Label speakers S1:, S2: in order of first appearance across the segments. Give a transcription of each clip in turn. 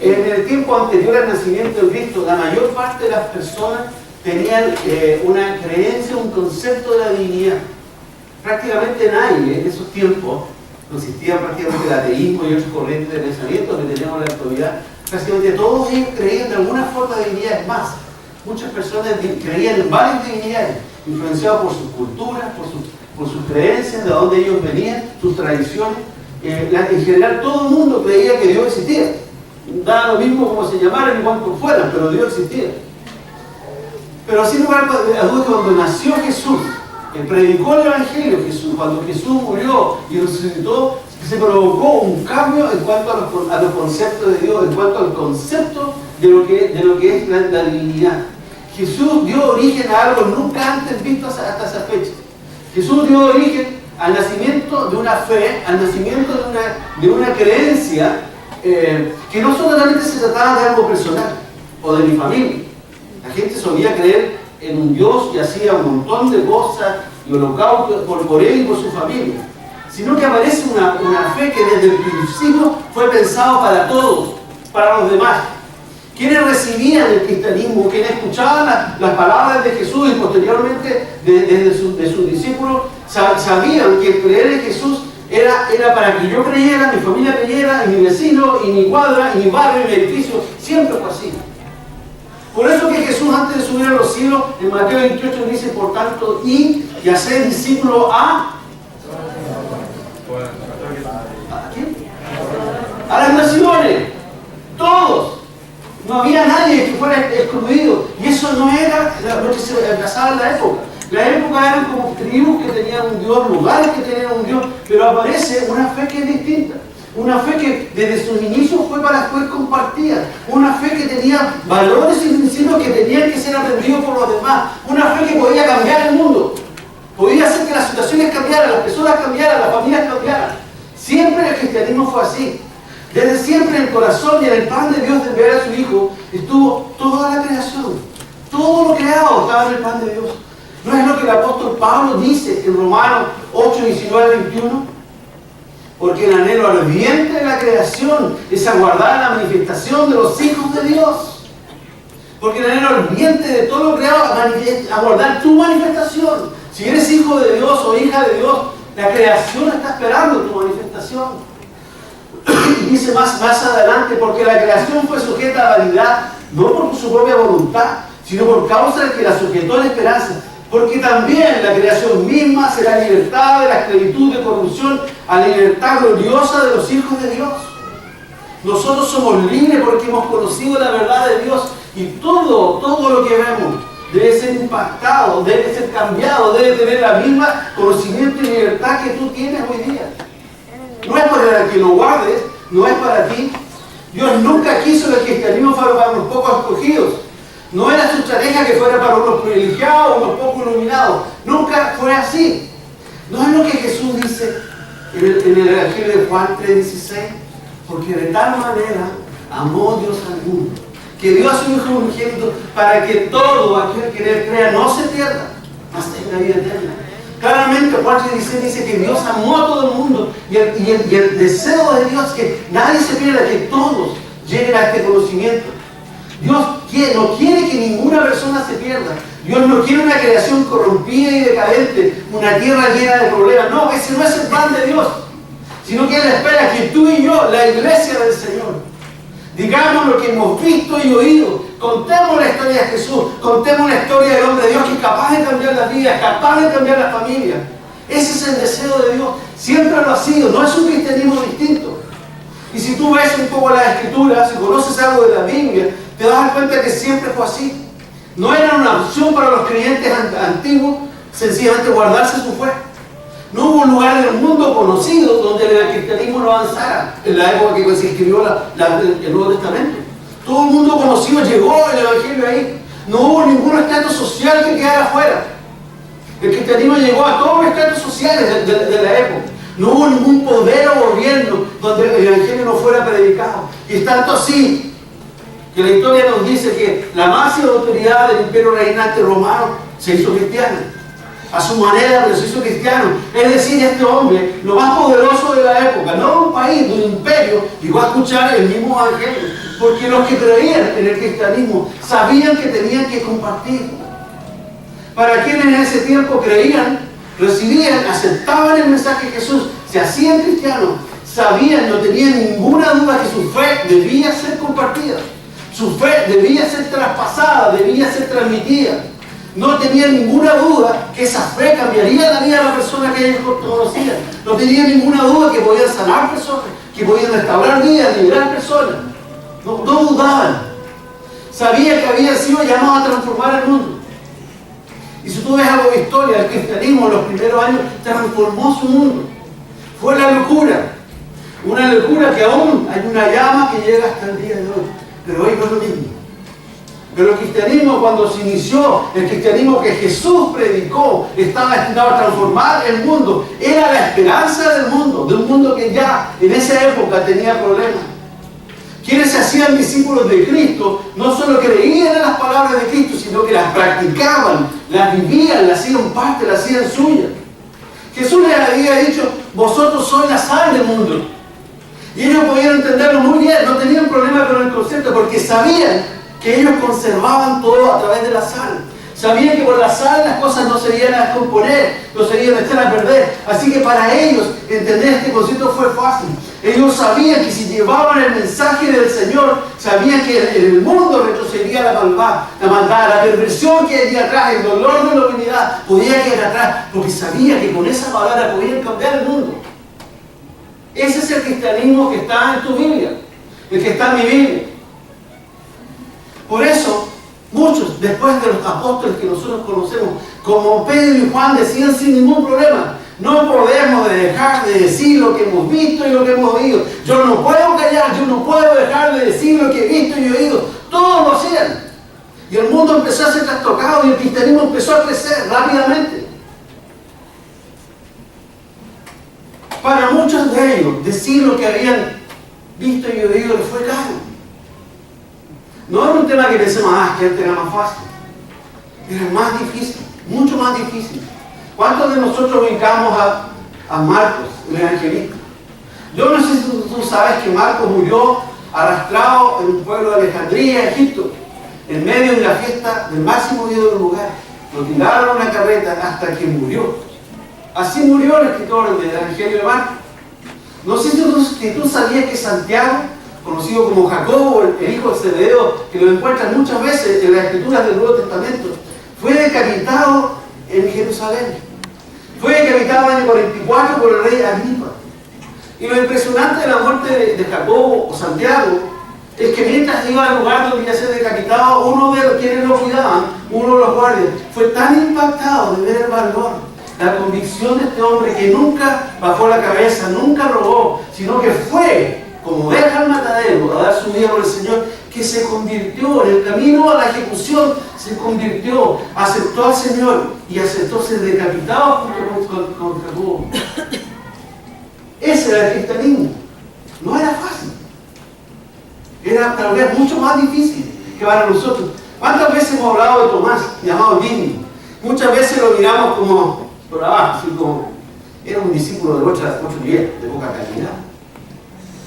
S1: En el tiempo anterior al nacimiento de Cristo, la mayor parte de las personas tenían una creencia, un concepto de la divinidad. Prácticamente nadie en esos tiempos, no existía prácticamente el ateísmo y otras corrientes de pensamiento que tenemos en la actualidad. Prácticamente todos ellos creían de alguna forma de divinidades. Más, muchas personas creían en varias divinidades, influenciados por sus culturas, por sus creencias, de dónde ellos venían, sus tradiciones. En general todo el mundo creía que Dios existía. Daba lo mismo como se llamaran y cuánto fueran, pero Dios existía. Pero sin lugar a dudas, cuando nació Jesús, predicó el Evangelio, cuando Jesús murió y resucitó, se provocó un cambio en cuanto a los conceptos de Dios, en cuanto al concepto de lo que es la divinidad. Jesús dio origen a algo nunca antes visto hasta esa fecha. Jesús dio origen al nacimiento de una fe, al nacimiento de una creencia que no solamente se trataba de algo personal o de mi familia. La gente solía creer en un Dios que hacía un montón de cosas y holocaustos por él y por su familia, sino que aparece una fe que desde el principio fue pensado para todos, para los demás. Quienes recibían el cristianismo, quienes escuchaban las palabras de Jesús y posteriormente de sus discípulos, sabían que creer en Jesús era para que yo creyera, mi familia creyera, y mi vecino, y mi cuadra, y mi barrio, y mi edificio. Siempre fue así. Por eso que Jesús, antes de subir a los cielos, en Mateo 28 dice, por tanto, id y haced discípulos ¿a quién? A las naciones. Todos. No había nadie que fuera excluido. Y eso no era lo que se pasaba en la época. La época eran como tribus que tenían un Dios, lugares que tenían un Dios, pero aparece una fe que es distinta. Una fe que desde sus inicios fue compartida. Una fe que tenía valores y principios que tenían que ser aprendidos por los demás. Una fe que podía cambiar el mundo. Podía hacer que las situaciones cambiaran, las personas cambiaran, las familias cambiaran. Siempre el cristianismo fue así. Desde siempre en el corazón y en el plan de Dios de enviar a su Hijo estuvo toda la creación. Todo lo creado estaba en el plan de Dios. ¿No es lo que el apóstol Pablo dice en Romanos 8, 19 al 21? Porque el anhelo ardiente de la creación es aguardar la manifestación de los hijos de Dios. Porque el anhelo ardiente de todo lo creado es aguardar tu manifestación. Si eres hijo de Dios o hija de Dios, la creación está esperando tu manifestación. Y dice más adelante, porque la creación fue sujeta a vanidad, no por su propia voluntad, sino por causa de que la sujetó en esperanza. Porque también la creación misma será libertada de la esclavitud de corrupción a la libertad gloriosa de los hijos de Dios. Nosotros somos libres porque hemos conocido la verdad de Dios y todo lo que vemos debe ser impactado, debe ser cambiado, debe tener la misma conocimiento y libertad que tú tienes hoy día. No es para que lo guardes, no es para ti. Dios nunca quiso que el cristianismo fuera para unos pocos escogidos. No era su estrategia que fuera para unos privilegiados, unos pocos iluminados. Nunca fue así. ¿No es lo que Jesús dice en el Evangelio de Juan 3:16? Porque de tal manera amó Dios al mundo, que dio a su Hijo unigénito para que todo aquel que en él crea no se pierda, mas tenga vida eterna. Claramente Juan 3:16 dice que Dios amó a todo el mundo y el deseo de Dios es que nadie se pierda, que todos lleguen a este conocimiento. Dios no quiere que ninguna persona se pierda. Dios no quiere una creación corrompida y decadente, una tierra llena de problemas. No, ese no es el plan de Dios. Sino que Él espera que tú y yo, la iglesia del Señor, digamos lo que hemos visto y oído. Contemos la historia de Jesús, contemos la historia del hombre de Dios que es capaz de cambiar las vidas, capaz de cambiar las familias. Ese es el deseo de Dios. Siempre lo ha sido, no es un cristianismo distinto. Y si tú ves un poco las Escrituras, si conoces algo de la Biblia, te vas a dar cuenta que siempre fue así. No era una opción para los creyentes antiguos sencillamente guardarse su fe. No hubo un lugar en el mundo conocido donde el cristianismo no avanzara en la época que se escribió el Nuevo Testamento. Todo el mundo conocido llegó el Evangelio ahí. No hubo ningún estrato social que quedara afuera. El cristianismo llegó a todos los estratos sociales de la época. No hubo ningún poder o gobierno donde el Evangelio no fuera predicado. Y es tanto así que la historia nos dice que la máxima autoridad del imperio reinante romano se hizo cristiana. a su manera, pero se hizo cristiano. Es decir, este hombre, lo más poderoso de la época, no de un país, de un imperio, llegó a escuchar el mismo evangelio. Porque los que creían en el cristianismo sabían que tenían que compartir. Para quienes en ese tiempo creían, recibían, aceptaban el mensaje de Jesús, se hacían cristianos, sabían, no tenían ninguna duda que su fe debía ser compartida. Su fe debía ser traspasada, debía ser transmitida. No tenían ninguna duda que esa fe cambiaría la vida de la persona que ellos conocían. No tenían ninguna duda que podían sanar personas, que podían restaurar vidas, liberar personas. No dudaban. Sabían que habían sido llamados a transformar el mundo. Y si tú ves algo de historia, el cristianismo en los primeros años transformó su mundo. Fue la locura. Una locura que aún hay una llama que llega hasta el día de hoy. Pero hoy no es lo mismo. Pero el cristianismo, cuando se inició, el cristianismo que Jesús predicó, estaba destinado a transformar el mundo. Era la esperanza del mundo, de un mundo que ya en esa época tenía problemas. Quienes se hacían discípulos de Cristo no solo creían en las palabras de Cristo, sino que las practicaban, las vivían, las hacían parte, las hacían suyas. Jesús les había dicho: vosotros sois la sal del mundo. Y ellos podían entenderlo muy bien, no tenían problema con el concepto, porque sabían que ellos conservaban todo a través de la sal. Sabían que por la sal las cosas no se iban a descomponer, no se iban a echar a perder. Así que para ellos entender este concepto fue fácil. Ellos sabían que si llevaban el mensaje del Señor, sabían que en el mundo retrocedía la maldad, la perversión que había atrás, el dolor de la humanidad podía quedar atrás, porque sabían que con esa palabra podían cambiar el mundo. Ese es el cristianismo que está en tu Biblia, el que está en mi Biblia. Por eso, muchos, después de los apóstoles que nosotros conocemos, como Pedro y Juan, decían sin ningún problema: no podemos dejar de decir lo que hemos visto y lo que hemos oído. Yo no puedo callar, yo no puedo dejar de decir lo que he visto y oído. Todos lo hacían. Y el mundo empezó a ser trastocado y el cristianismo empezó a crecer rápidamente. Para muchos de ellos, decir lo que habían visto y oído les fue caro. No era un tema que pensemos: que antes era más fácil. Era más difícil, mucho más difícil. ¿Cuántos de nosotros ubicamos a Marcos, el evangelista? Yo no sé si tú sabes que Marcos murió arrastrado en un pueblo de Alejandría, Egipto, en medio de la fiesta del máximo ídolo del lugar. Lo tiraron a una carreta hasta que murió. Así murió el escritor del Evangelio de Marcos. No sé si tú sabías que Santiago, conocido como Jacobo, el hijo de Zebedeo, que lo encuentran muchas veces en las escrituras del Nuevo Testamento, fue decapitado en Jerusalén. Fue decapitado en el 44 por el rey Agripa. Y lo impresionante de la muerte de Jacobo o Santiago es que mientras iba al lugar donde iba a ser decapitado, uno de los quienes lo cuidaban, uno de los guardias, fue tan impactado de ver el valor, la convicción de este hombre, que nunca bajó la cabeza, nunca robó, sino que fue como oveja al matadero a dar su vida por el Señor, que se convirtió en el camino a la ejecución, se convirtió, aceptó al Señor y aceptó ser decapitado junto con Jacobo. Ese era el cristianismo. No era fácil. Era tal vez mucho más difícil que para nosotros. ¿Cuántas veces hemos hablado de Tomás, llamado Dídimo? Muchas veces lo miramos como por abajo, así como era un discípulo de 8 niveles, de poca calidad.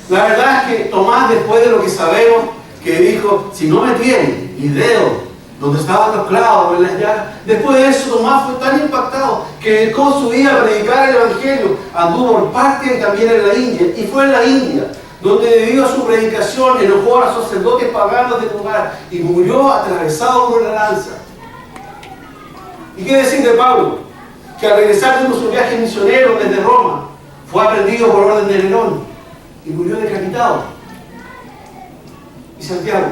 S1: La verdad es que Tomás, después de lo que sabemos, que dijo: si no me tienen mi dedo donde estaban los clavos en las llagas, después de eso Tomás fue tan impactado que dedicó su vida a predicar el Evangelio, anduvo por parte también en la India, y fue en la India donde debido a su predicación enojó a los sacerdotes paganos del lugar y murió atravesado por una lanza. ¿Y qué decir de Pablo? Que al regresar de su viaje misionero desde Roma, fue aprendido por orden de Nerón y murió decapitado. ¿Y Santiago?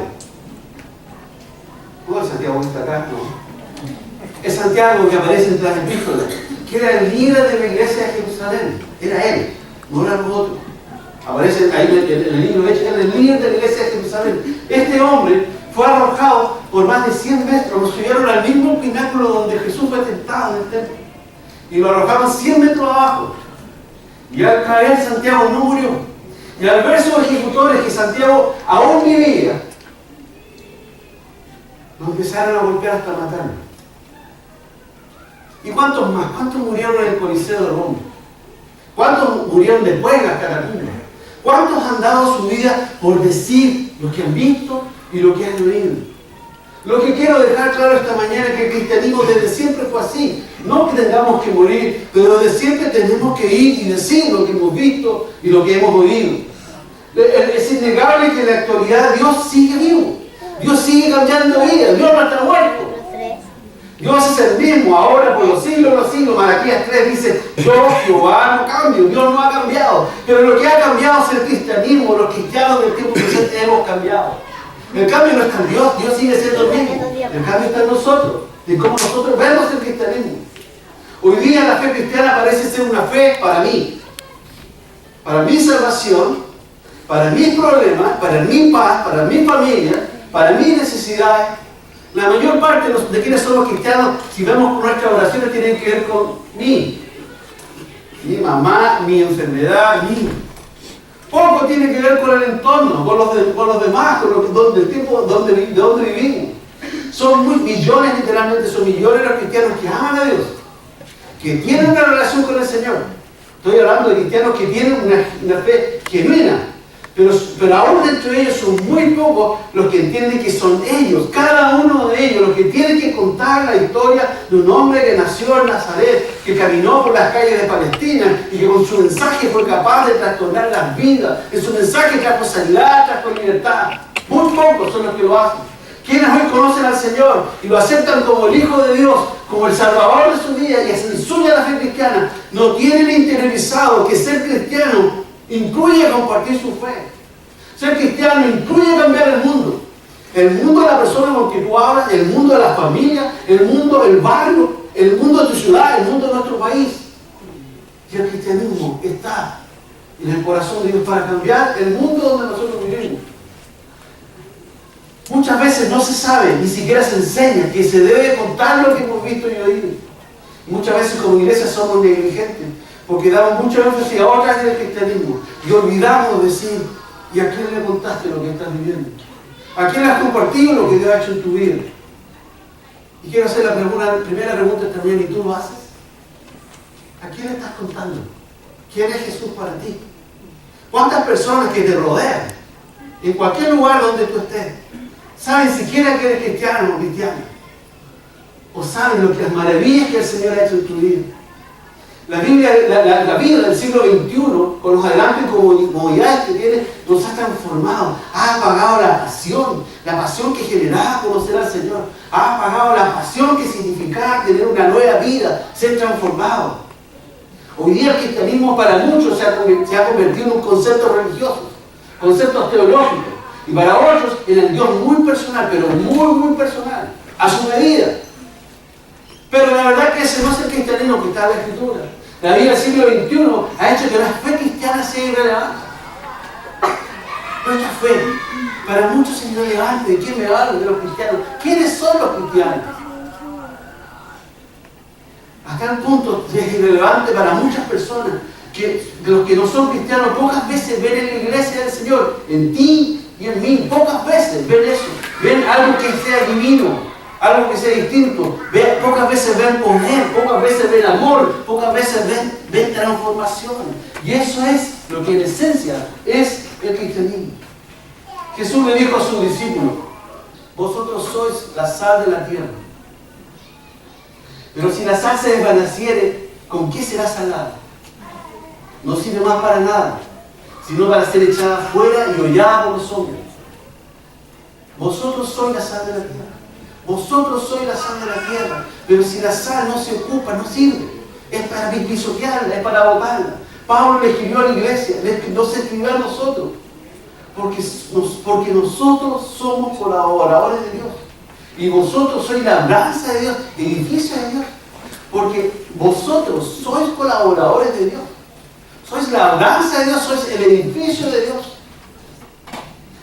S1: ¿Cuál es Santiago que está acá? No. Es Santiago que aparece en las epístolas, que era el líder de la iglesia de Jerusalén. Era él, no eran los otros. Aparece ahí en el libro de Hechos, era el líder de la iglesia de Jerusalén. Este hombre fue arrojado por más de 100 metros, lo subieron al mismo pináculo donde Jesús fue tentado en el templo. Y lo arrojaban 100 metros abajo. Y al caer, Santiago no murió. Y al ver sus ejecutores que Santiago aún vivía, lo empezaron a golpear hasta matarlo. ¿Y cuántos más? ¿Cuántos murieron en el Coliseo de Roma? ¿Cuántos murieron después en las catacumbas? ¿Cuántos han dado su vida por decir lo que han visto y lo que han oído? Lo que quiero dejar claro esta mañana es que el cristianismo desde siempre fue así. No que tengamos que morir, pero desde siempre tenemos que ir y decir lo que hemos visto y lo que hemos oído. Es innegable que en la actualidad Dios sigue vivo. Dios sigue cambiando vidas. Dios no está muerto. Dios es el mismo ahora por los siglos de los siglos. Malaquías 3 dice, yo Jehová no cambio. Dios no ha cambiado. Pero lo que ha cambiado es el cristianismo. Los cristianos del tiempo presente hemos cambiado. El cambio no está en Dios. Dios sigue siendo el mismo. El cambio está en nosotros. En cómo nosotros vemos el cristianismo. Hoy día la fe cristiana parece ser una fe para mí. Para mi salvación, para mis problemas, para mi paz, para mi familia, para mis necesidades. La mayor parte de quienes somos cristianos, si vemos nuestras oraciones, tienen que ver con mi mamá, mi enfermedad, Poco tiene que ver con el entorno, con los demás, con el tiempo donde vivimos. Son millones, literalmente, son millones los cristianos que aman a Dios, que tienen una relación con el Señor. Estoy hablando de cristianos que tienen una fe genuina. Pero aún dentro de ellos son muy pocos los que entienden que son ellos, cada uno de ellos, los que tienen que contar la historia de un hombre que nació en Nazaret, que caminó por las calles de Palestina y que con su mensaje fue capaz de trastornar las vidas. En su mensaje trajo sanidad, trajo libertad. Muy pocos son los que lo hacen. Quienes hoy conocen al Señor y lo aceptan como el Hijo de Dios, como el Salvador de su vida y hacen suya la fe cristiana, no tienen interiorizado que ser cristiano incluye compartir su fe. Ser cristiano incluye cambiar el mundo. El mundo de la persona con que tú hablas, el mundo de la familia, el mundo del barrio, el mundo de tu ciudad, el mundo de nuestro país. Y el cristianismo está en el corazón de Dios para cambiar el mundo donde nosotros vivimos. Muchas veces no se sabe, ni siquiera se enseña que se debe contar lo que hemos visto y oído. Muchas veces como iglesia somos negligentes, porque damos mucho énfasis a otras áreas del cristianismo y olvidamos decir, ¿y a quién le contaste lo que estás viviendo? ¿A quién le has compartido lo que Dios ha hecho en tu vida? Y quiero hacer la primera pregunta también, ¿y tú lo haces? ¿A quién le estás contando? ¿Quién es Jesús para ti? ¿Cuántas personas que te rodean, en cualquier lugar donde tú estés, saben siquiera que eres cristiano o cristiana? ¿O saben las maravillas que el Señor ha hecho en tu vida? La Biblia, la vida del siglo XXI, con los adelantos y comodidades que tiene, nos ha transformado. Ha apagado la pasión que generaba conocer al Señor. Ha apagado la pasión que significaba tener una nueva vida, ser transformado. Hoy día el cristianismo para muchos se ha convertido en un concepto religioso, conceptos teológicos, y para otros en el Dios muy personal, pero muy personal, a su medida. Pero la verdad que ese no es el cristianismo que está en la Escritura. La vida del siglo XXI ha hecho que la fe cristiana sea irrelevante. Nuestra fe, para muchos es irrelevante. ¿De quién me hablo? De los cristianos. ¿Quiénes son los cristianos? Hasta el punto es irrelevante para muchas personas que los que no son cristianos pocas veces ven en la iglesia del Señor, en ti y en mí, pocas veces ven eso. Ven algo que sea divino, algo que sea distinto. Pocas veces ven poder, pocas veces ven amor, pocas veces ven transformación. Y eso es lo que en esencia es el cristianismo. Jesús le dijo a sus discípulos, vosotros sois la sal de la tierra. Pero si la sal se desvaneciere, ¿con qué será salada? No sirve más para nada, sino para ser echada fuera y hollada por los hombres. Vosotros sois la sal de la tierra. Vosotros sois la sal de la tierra, pero si la sal no se ocupa, no sirve. Es para pisotearla, es para botarla. Pablo le escribió a la iglesia, nos escribió a nosotros, porque nosotros somos colaboradores de Dios. Y vosotros sois la labranza de Dios, edificio de Dios. Porque vosotros sois colaboradores de Dios. Sois la labranza de Dios, sois el edificio de Dios.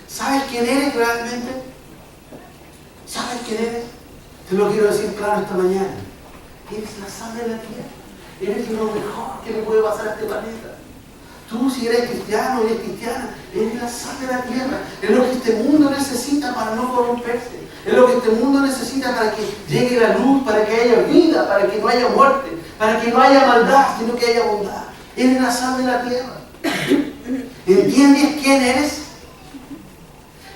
S1: ¿Sabes quién eres realmente? ¿Sabes quién eres? Te lo quiero decir claro esta mañana. Eres la sal de la tierra. Eres lo mejor que le puede pasar a este planeta. Tú, si eres cristiano y eres cristiana, eres la sal de la tierra. Es lo que este mundo necesita para no corromperse. Es lo que este mundo necesita para que llegue la luz, para que haya vida, para que no haya muerte, para que no haya maldad, sino que haya bondad. Eres la sal de la tierra. ¿Entiendes quién eres?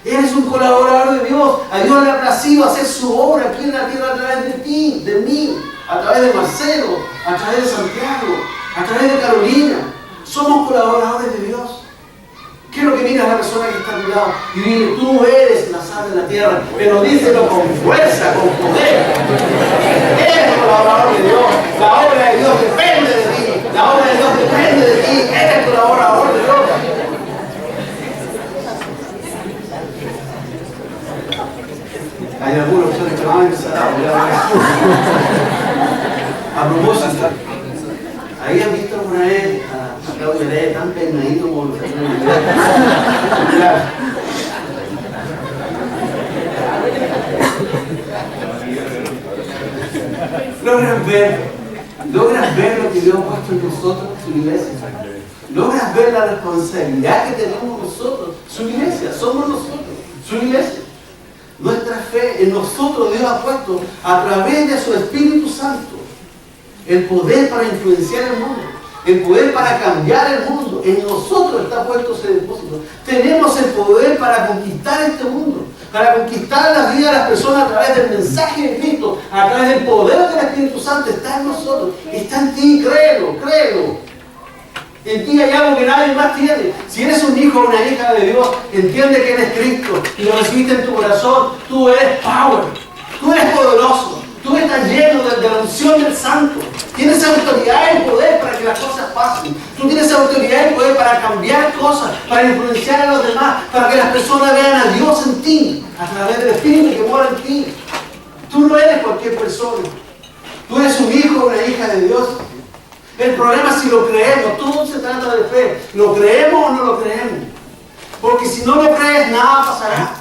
S1: Eres un colaborador de Dios. A Dios le ha placido hacer su obra aquí en la tierra a través de ti, de mí, a través de Marcelo, a través de Santiago, a través de Carolina. Somos colaboradores de Dios. Quiero que mires a la persona que está a tu lado y dile, tú eres la sal de la tierra, pero díselo con fuerza, con poder. Eres colaborador de Dios. La obra de Dios depende de ti. La obra de Dios depende de ti. Eres colaborador de Dios. Hay algunos que van a empezar a hablar. A propósito, ahí han visto alguna vez a Claudio Heredia tan peinadito como logras ver lo que Dios ha puesto en nosotros, su iglesia. Logras ver la responsabilidad que tenemos nosotros, su iglesia, somos nosotros, su iglesia. Nuestra fe en nosotros Dios ha puesto a través de su Espíritu Santo el poder para influenciar el mundo, el poder para cambiar el mundo. En nosotros está puesto ese depósito. Tenemos el poder para conquistar este mundo, para conquistar la vida de las personas a través del mensaje de Cristo, a través del poder del Espíritu Santo. Está en nosotros, está en ti, créelo, créelo. En ti hay algo que nadie más tiene. Si eres un hijo o una hija de Dios, entiende que eres Cristo y lo recibiste en tu corazón. Tú eres power, tú eres poderoso, tú estás lleno de la unción del Santo. Tienes autoridad y poder para que las cosas pasen. Tú tienes autoridad y poder para cambiar cosas, para influenciar a los demás, para que las personas vean a Dios en ti, a través del Espíritu que mora en ti. Tú no eres cualquier persona. Tú eres un hijo o una hija de Dios. El problema es si lo creemos. Todo se trata de fe. ¿Lo creemos o no lo creemos? Porque si no lo crees, nada pasará.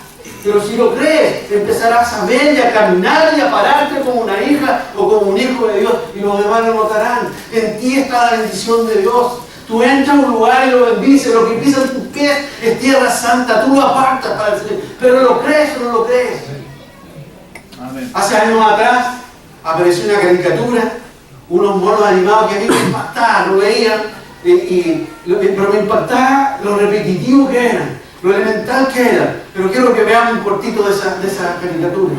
S1: Pero si lo crees, empezarás a ver y a caminar y a pararte como una hija o como un hijo de Dios, y los demás lo notarán. En ti está la bendición de Dios. Tú entras a un lugar y lo bendices. Lo que pisa en tus pies es tierra santa. Tú lo apartas para el Señor. Pero ¿lo crees o no lo crees? Amén. Hace años atrás apareció una caricatura, unos monos animados que a mí me impactaban, lo veían, pero me impactaba lo repetitivo que eran, lo elemental que era. Pero quiero que veamos un cortito de esa caricatura.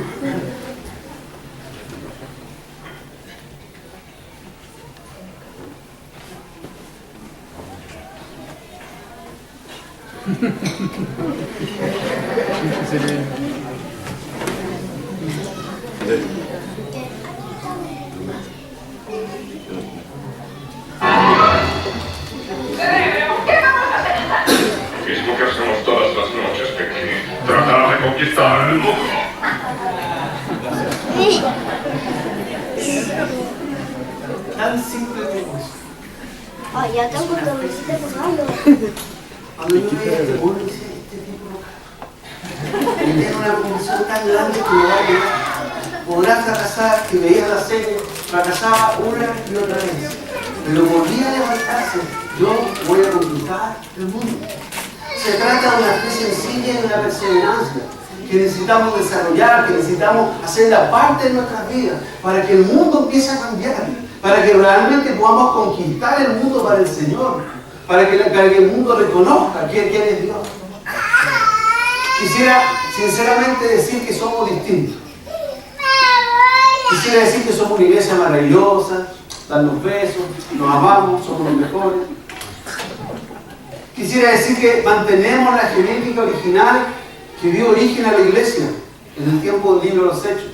S2: Mismo que hacemos todas las noches, Pequi. Tratar de conquistar el mundo.
S1: Tan simple como eso.
S3: Ay, ya tengo que me hiciste pasarlo.
S1: Cuando yo veía este mono, dice, este tipo loca. Tiene una convicción tan grande que me va a llegar. Podrá fracasar, que veía la serie, fracasaba una y otra vez. Pero volvía a levantarse. Yo voy a conquistar el mundo. Se trata de una fe sencilla y de una perseverancia que necesitamos desarrollar, que necesitamos hacerla parte de nuestras vidas para que el mundo empiece a cambiar, para que realmente podamos conquistar el mundo para el Señor, para que el mundo reconozca quién es Dios. Quisiera sinceramente decir que somos distintos. Quisiera decir que somos una iglesia maravillosa, darnos besos, nos amamos, somos los mejores. Quisiera decir que mantenemos la genética original que dio origen a la iglesia en el tiempo del libro de los Hechos.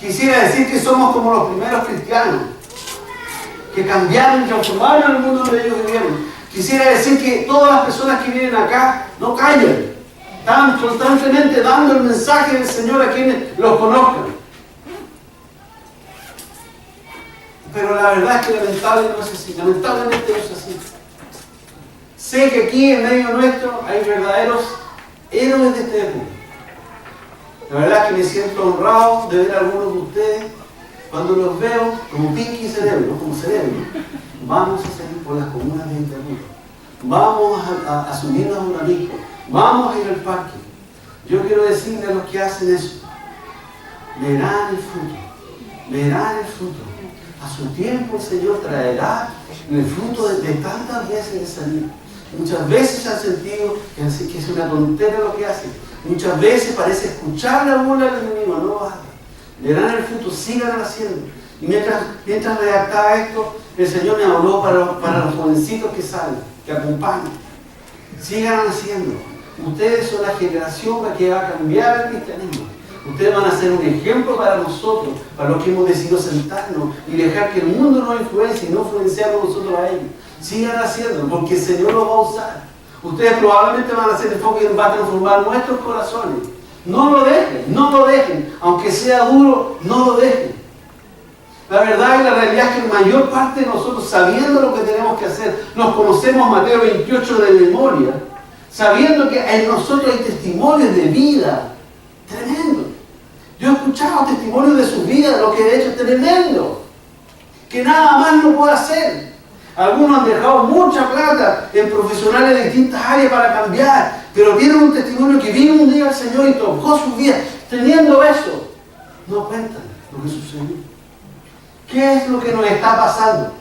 S1: Quisiera decir que somos como los primeros cristianos, que cambiaron y transformaron el mundo donde ellos vivieron. Quisiera decir que todas las personas que vienen acá no callan, están constantemente dando el mensaje del Señor a quienes los conozcan. Pero la verdad es que lamentablemente no es así. Lamentablemente no es así. Sé que aquí en medio nuestro hay verdaderos héroes de este época. La verdad es que me siento honrado de ver a algunos de ustedes. Cuando los veo como Pinky y Cerebro, como Cerebro, vamos a salir por las comunas de Internet. vamos a subirnos a un amigo, vamos a ir al parque. Yo quiero decirle a los que hacen eso, verán el fruto, verán el fruto. A su tiempo el Señor traerá el fruto de tantas veces de salir. Muchas veces han sentido que es una tontera lo que hacen. Muchas veces parece escuchar la burla del enemigo, no lo hagan. Verán el fruto, sigan haciendo. Y mientras redactaba esto, el Señor me habló para los jovencitos que salen, que acompañan. Sigan haciendo. Ustedes son la generación que va a cambiar el cristianismo. Ustedes van a ser un ejemplo para nosotros, para los que hemos decidido sentarnos y dejar que el mundo nos influencie y no influenciarnos nosotros a ellos. Sigan haciendo, porque el Señor los va a usar. Ustedes probablemente van a hacer el foco que va a transformar nuestros corazones. No lo dejen, no lo dejen. Aunque sea duro, no lo dejen. La verdad y la realidad es que la mayor parte de nosotros, sabiendo lo que tenemos que hacer, nos conocemos Mateo 28 de memoria, sabiendo que en nosotros hay testimonios de vida tremendo. Yo he escuchado testimonios de su vida, de lo que he hecho tremendo, que nada más no puedo hacer. Algunos han dejado mucha plata en profesionales de distintas áreas para cambiar, pero tienen un testimonio que vino un día al Señor y tocó su vida. Teniendo eso, no cuentan lo que sucedió. ¿Qué es lo que nos está pasando?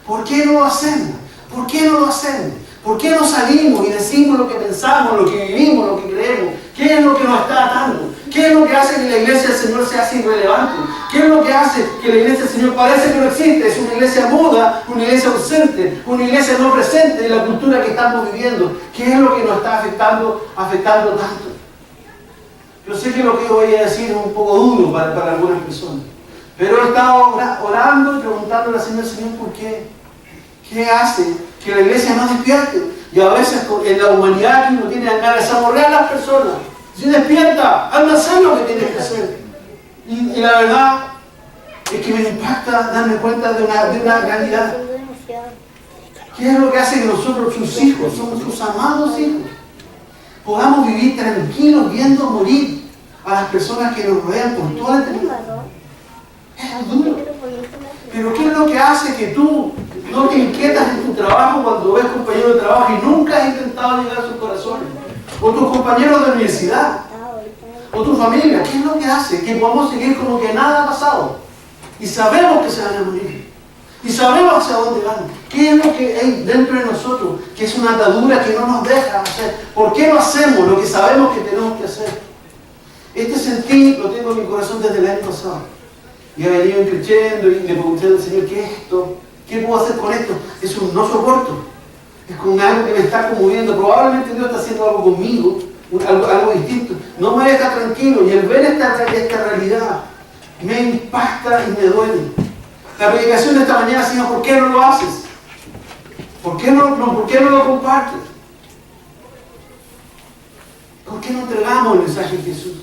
S1: ¿Por qué no lo hacemos? ¿Por qué no lo hacemos? ¿Por qué no salimos y decimos lo que pensamos, lo que vivimos, lo que creemos? ¿Qué es lo que nos está atando? ¿Qué es lo que hace que la iglesia del Señor se hace irrelevante? ¿Qué es lo que hace que la iglesia del Señor parece que no existe? Es una iglesia muda, una iglesia ausente, una iglesia no presente en la cultura que estamos viviendo. ¿Qué es lo que nos está afectando tanto? Yo sé que lo que voy a decir es un poco duro para algunas personas, pero he estado orando y preguntándole al Señor, ¿por qué? ¿Qué hace que la iglesia no despierte? Y a veces en la humanidad uno tiene ganas de saborear a las personas. Si despierta, anda a hacer lo que tienes que hacer. Y la verdad es que me impacta darme cuenta de una realidad. ¿Qué es lo que hace que nosotros, sus hijos, somos sus amados hijos, podamos vivir tranquilos viendo morir a las personas que nos rodean por toda la eternidad? Es duro. Pero ¿qué es lo que hace que tú no te inquietas en tu trabajo cuando ves compañeros de trabajo y nunca has intentado llegar a sus corazones? O tus compañeros de universidad, o tu familia. ¿Qué es lo que hace que podamos seguir como que nada ha pasado? Y sabemos que se van a morir. Y sabemos hacia dónde van. ¿Qué es lo que hay dentro de nosotros? Que es una atadura que no nos deja hacer. ¿Por qué no hacemos lo que sabemos que tenemos que hacer? Este sentir lo tengo en mi corazón desde el año pasado. Y he venido creciendo y le pregunté al Señor, ¿qué es esto? ¿Qué puedo hacer con esto? Es un no soporto. Es con algo que me está conmoviendo. Probablemente Dios está haciendo algo conmigo, algo distinto. No me deja tranquilo. Y el ver esta realidad me impacta y me duele. La predicación de esta mañana, Señor, ¿por qué no lo haces? ¿Por qué no lo compartes? ¿Por qué no entregamos el mensaje de Jesús?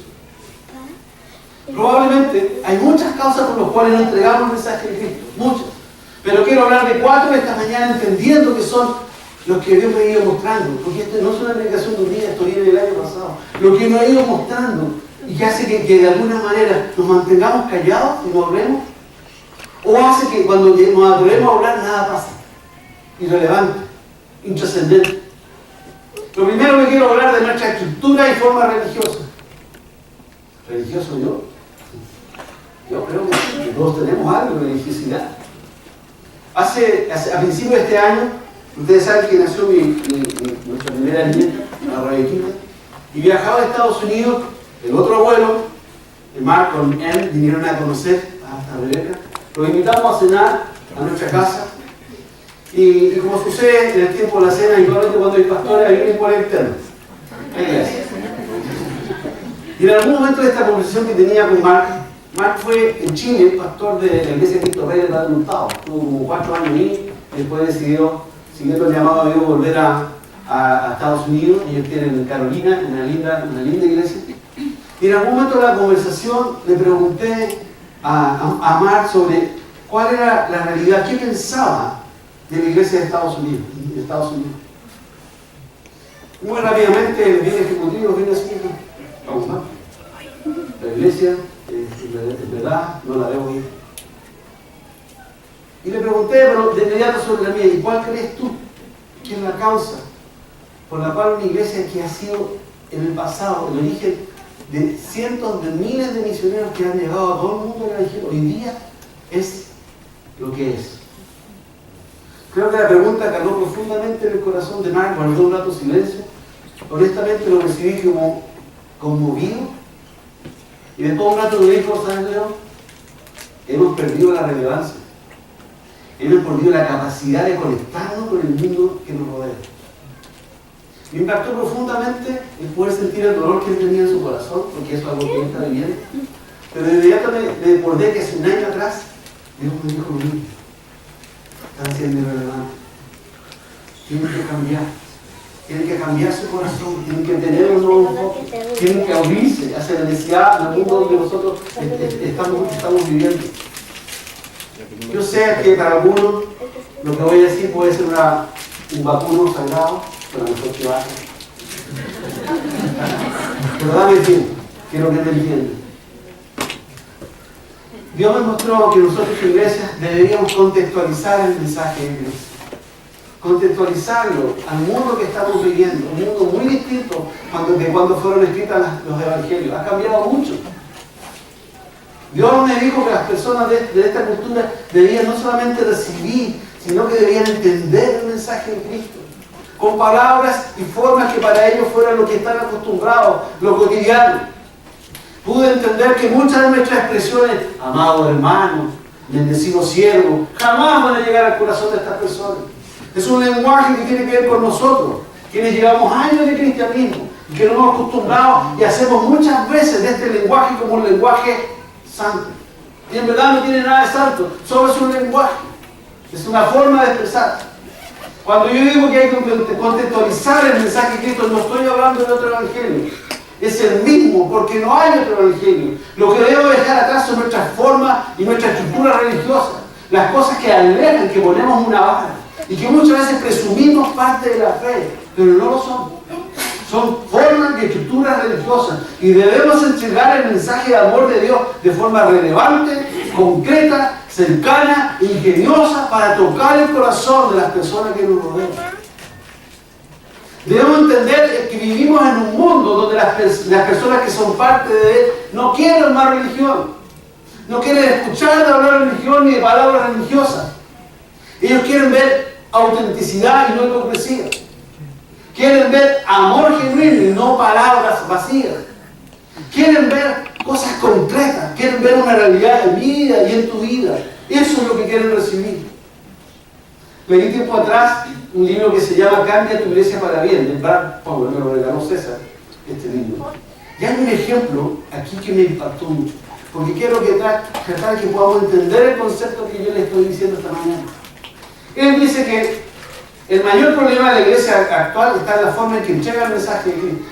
S1: Probablemente hay muchas causas por las cuales no entregamos el mensaje de Cristo. Muchas. Pero quiero hablar de 4 esta mañana, entendiendo que son lo que Dios me ha ido mostrando, porque esto no es una predicación de un día, esto viene del año pasado, lo que me ha ido mostrando y que hace que de alguna manera nos mantengamos callados y no hablemos, o hace que cuando nos atrevemos a hablar nada pasa, irrelevante, intrascendente. Lo primero que quiero hablar de nuestra estructura y forma religiosa. ¿Religioso yo? Yo creo que todos tenemos algo de religiosidad. A principios de este año, ustedes saben que nació nuestra primera nieta, la Rebequita, y viajaba a Estados Unidos. El otro abuelo, el Mark con él, vinieron a conocer a Rebeca. Los invitamos a cenar a nuestra casa. Y como sucede en el tiempo de la cena, igualmente cuando hay pastores, hay un tiempo externo. Y en algún momento de esta conversación que tenía con Mark fue en Chile pastor de la iglesia de Cristo Rey de Padre Hurtado. Tuvo como 4 años ahí, después decidió, siguiendo el llamado de Dios, volver a Estados Unidos. Ellos tienen en Carolina, una linda iglesia. Y en algún momento de la conversación le pregunté a Mark sobre cuál era la realidad, qué pensaba de la iglesia de Estados Unidos. Muy rápidamente, el bien ejecutivo viene así, vamos más. La iglesia, en verdad, no la veo bien. Y le pregunté, pero de inmediato sobre la mía, ¿y cuál crees tú que es la causa por la cual una iglesia que ha sido en el pasado el origen de cientos de miles de misioneros que han llegado a todo el mundo del Evangelio, hoy día es lo que es. Creo que la pregunta caló profundamente en el corazón de Mark, guardó un rato silencio. Honestamente lo recibí como conmovido. Y después un rato me dijo, ¿sabes, Leo? Hemos perdido la relevancia. Hemos perdido la capacidad de conectarnos con el mundo que nos rodea. Me impactó profundamente el poder sentir el dolor que él tenía en su corazón, porque eso es algo que él está viviendo. Pero de inmediato me recordé que hace un año atrás, Dios me dijo lo mismo. Están siendo irrelevantes. Tienen que cambiar. Tienen que cambiar su corazón. Tienen que tener un nuevo enfoque. Tienen que abrirse hacia la necesidad del mundo donde nosotros estamos viviendo. Yo sé que para algunos lo que voy a decir puede ser un vacuno sagrado, pero mejor que baje. Pero dame tiempo. Quiero que me entiendan. Dios me mostró que nosotros, iglesias, deberíamos contextualizar el mensaje de Dios. Contextualizarlo al mundo que estamos viviendo. Un mundo muy distinto de cuando fueron escritos los evangelios. Ha cambiado mucho. Dios me dijo que las personas de esta cultura debían no solamente recibir, sino que debían entender el mensaje de Cristo. Con palabras y formas que para ellos fueran lo que están acostumbrados, lo cotidiano. Pude entender que muchas de nuestras expresiones, amado hermano, bendecido siervo, jamás van a llegar al corazón de estas personas. Es un lenguaje que tiene que ver con nosotros, quienes llevamos años de cristianismo y que nos hemos acostumbrado y hacemos muchas veces de este lenguaje como un lenguaje santo. Y en verdad no tiene nada de santo, solo es un lenguaje, es una forma de expresar. Cuando yo digo que hay que contextualizar el mensaje de Cristo, no estoy hablando de otro evangelio. Es el mismo, porque no hay otro evangelio. Lo que debemos dejar atrás son nuestras formas y nuestra estructura religiosa. Las cosas que alejan, que ponemos una vara. Y que muchas veces presumimos parte de la fe, pero no lo son. Son formas y estructuras religiosas. Y debemos entregar el mensaje de amor de Dios de forma relevante, concreta, cercana, ingeniosa, para tocar el corazón de las personas que nos rodean. Debemos entender que vivimos en un mundo donde las personas que son parte de él no quieren más religión. No quieren escuchar de hablar de religión ni de palabras religiosas. Ellos quieren ver autenticidad y no hipocresía. Quieren ver amor genuino y no palabras vacías. Quieren ver cosas concretas. Quieren ver una realidad de vida y en tu vida. Eso es lo que quieren recibir. Leí tiempo atrás un libro que se llama Cambia tu iglesia para bien, de Brad Powell, me lo regaló César, este libro. Y hay un ejemplo aquí que me impactó mucho, porque quiero tratar de que podamos entender el concepto que yo les estoy diciendo esta mañana. Él dice que el mayor problema de la iglesia actual está en la forma en que entrega el mensaje de Cristo.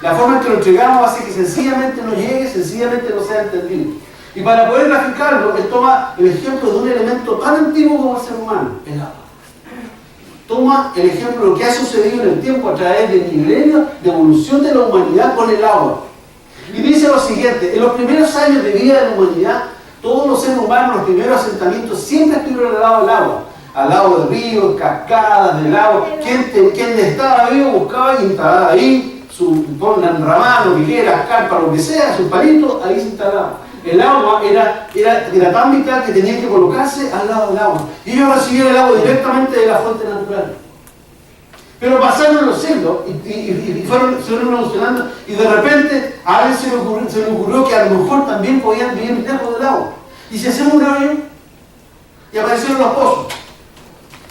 S1: La forma en que lo entregamos hace que sencillamente no llegue, sencillamente no sea entendido. Y para poder graficarlo, él toma el ejemplo de un elemento tan antiguo como el ser humano, el agua. Toma el ejemplo de lo que ha sucedido en el tiempo a través de milenios de evolución de la humanidad con el agua. Y dice lo siguiente: en los primeros años de vida de la humanidad, todos los seres humanos, los primeros asentamientos, siempre estuvieron al lado del agua. Al lado de ríos, cascadas, del agua. Quien estaba vivo buscaba y instalaba ahí, ponen ramado, vigueras, carpa, lo que sea, su palito, ahí se instalaba. El agua era tan vital que tenía que colocarse al lado del agua. Y ellos recibían el agua directamente de la fuente natural. Pero pasaron los siglos y fueron evolucionando, y de repente a alguien se le ocurrió que a lo mejor también podían vivir lejos del agua. Y se hacía un río y aparecieron los pozos.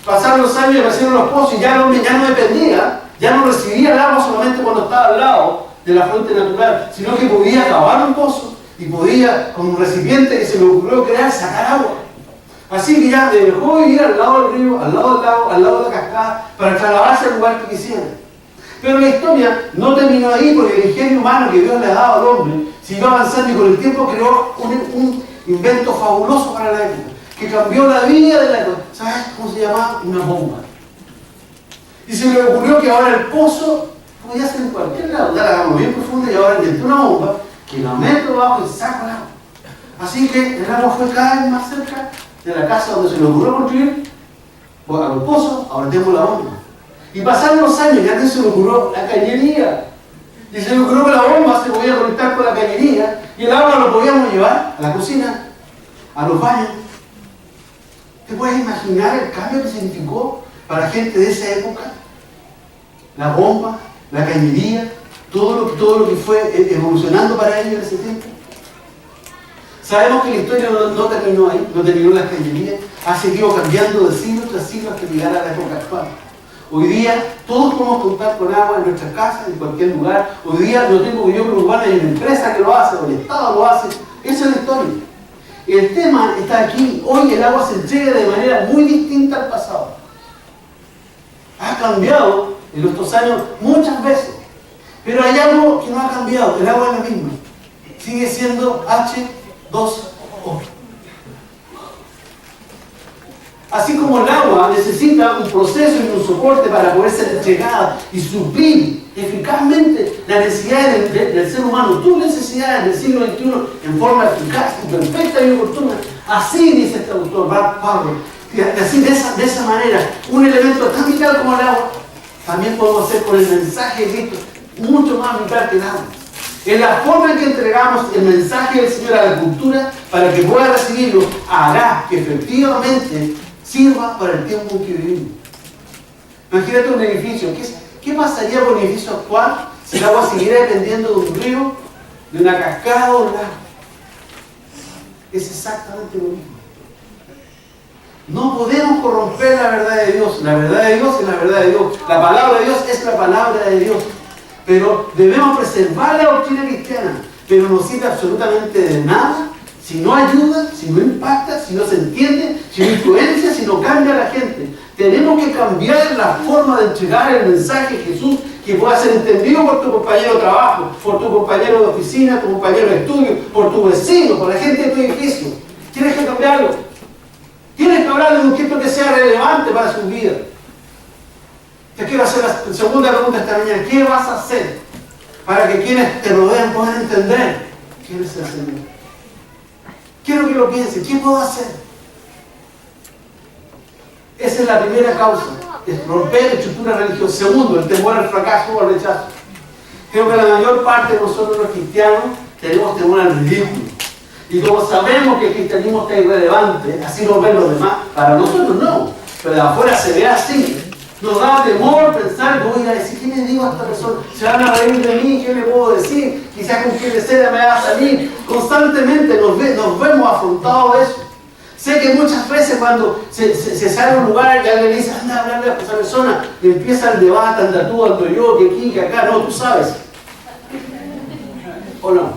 S1: Pasaron los años y aparecieron los pozos y ya no dependía, ya no recibía el agua solamente cuando estaba al lado de la fuente natural, sino que podía cavar un pozo y podía, con un recipiente que se le ocurrió crear, sacar agua. Así que ya dejó de ir al lado del río, al lado del lago, al lado de la cascada, para trasladarse al lugar que quisiera. Pero la historia no terminó ahí, porque el ingenio humano que Dios le ha dado al hombre siguió avanzando y con el tiempo creó un invento fabuloso para la época, que cambió la vida de la época. ¿Sabes cómo se llamaba? Una bomba. Y se le ocurrió que ahora el pozo podía ser en cualquier lado, ya la hagamos bien profunda, y ahora inventé una bomba que la meto abajo y saco el agua. Así que el agua fue cada vez más cerca de la casa donde se le ocurrió construir. Pues a los pozos, ahora tenemos la bomba. Y pasaron los años y a alguien se le ocurrió la cañería. Y se le ocurrió que la bomba se podía conectar con la cañería y el agua lo podíamos llevar a la cocina, a los baños. ¿Te puedes imaginar el cambio que significó para la gente de esa época? La bomba, la cañería, todo lo que fue evolucionando para ellos en ese tiempo. Sabemos que la historia no terminó ahí, no terminó en las cañerías, ha seguido cambiando de siglo tras siglo hasta llegar a la época actual. Hoy día todos podemos contar con agua en nuestras casas, en cualquier lugar. Hoy día no tengo que yo preocuparme, hay una empresa que lo hace, o el Estado lo hace. Esa es la historia. El tema está aquí. Hoy el agua se entrega de manera muy distinta al pasado. Ha cambiado en estos años muchas veces. Pero hay algo que no ha cambiado. El agua es la misma. Sigue siendo H2O. Así como el agua necesita un proceso y un soporte para poder ser entregada y suplir eficazmente las necesidades del ser humano, tus necesidades del siglo XXI en forma eficaz, perfecta y oportuna. Así dice este autor, Pablo, así de esa manera, un elemento tan vital como el agua, también podemos hacer con el mensaje de Cristo mucho más vital que el agua. En la forma en que entregamos el mensaje del Señor a la cultura para que pueda recibirlo, hará que efectivamente sirva para el tiempo en que vivimos. Imagínate un edificio. ¿Qué pasaría con el edificio actual si el agua siguiera dependiendo de un río, de una cascada o de un lago? Es exactamente lo mismo. No podemos corromper la verdad de Dios. La verdad de Dios es la verdad de Dios. La palabra de Dios es la palabra de Dios. Pero debemos preservar la doctrina cristiana. Pero no sirve absolutamente de nada si no ayuda, si no impacta, si no se entiende, si no influencia, si no cambia a la gente. Tenemos que cambiar la forma de entregar el mensaje de Jesús que pueda ser entendido por tu compañero de trabajo, por tu compañero de oficina, tu compañero de estudio, por tu vecino, por la gente de tu edificio. Tienes que cambiarlo. Tienes que hablar de un gesto que sea relevante para su vida. Te quiero hacer la segunda pregunta esta mañana. ¿Qué vas a hacer para que quienes te rodean puedan entender quién es el Señor? Quiero que lo pienses. ¿Qué puedo hacer? Esa es la primera causa. Es romper la estructura religiosa. Segundo, el temor al fracaso o al rechazo. Creo que la mayor parte de nosotros los cristianos tenemos temor al ridículo. Y como sabemos que el cristianismo está irrelevante, así lo ven los demás, para nosotros no. Pero de afuera se ve así. Nos da temor pensar, voy a decir, ¿qué le digo a esta persona? ¿Se van a reír de mí? ¿Qué le puedo decir? Quizás con qué escena me va a salir. Constantemente nos vemos afrontados a eso. Sé que muchas veces cuando se sale a un lugar y alguien le dice, anda a hablarle a esa persona, y empieza el debate, anda tú, ando yo, que aquí, que acá, no, tú sabes. ¿O no?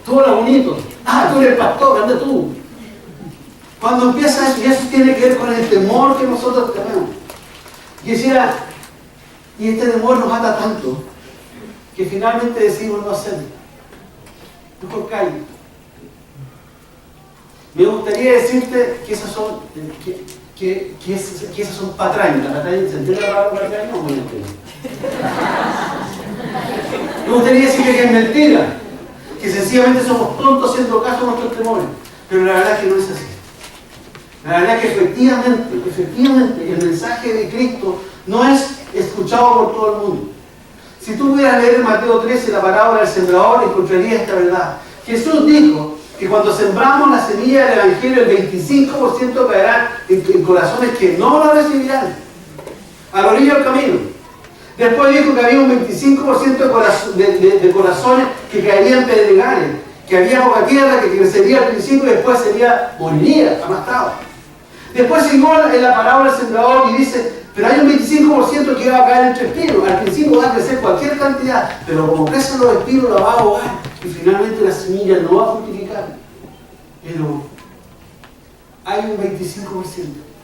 S1: Tú eres bonito. Ah, tú eres el pastor, anda tú. Cuando empieza eso, y eso tiene que ver con el temor que nosotros tenemos. Quisiera, y este temor nos ata tanto, que finalmente decidimos no hacerlo. Mejor callo. Me gustaría decirte que esas son, que esas son patrañas. ¿La patraña se entiende la palabra patraña o no entiende? Me gustaría decirte que es mentira, que sencillamente somos tontos haciendo caso a nuestros temores. Pero la verdad es que no es así. La verdad es que efectivamente el mensaje de Cristo no es escuchado por todo el mundo. Si tú pudieras leer en Mateo 13 la parábola del sembrador, encontrarías esta verdad. Jesús dijo que cuando sembramos la semilla del Evangelio, el 25% caerá en corazones que no la recibirán, a la orilla del camino. Después dijo que había un 25% de corazones que caerían en pedregales, que había poca tierra que crecería al principio y después moriría, aplastado. Después siguió en la parábola del sembrador y dice, pero hay un 25% que va a caer entre espinos. Al principio va a crecer cualquier cantidad, pero como crecen los espinos la va a ahogar y finalmente la semilla no va a fructificar. Pero hay un 25%,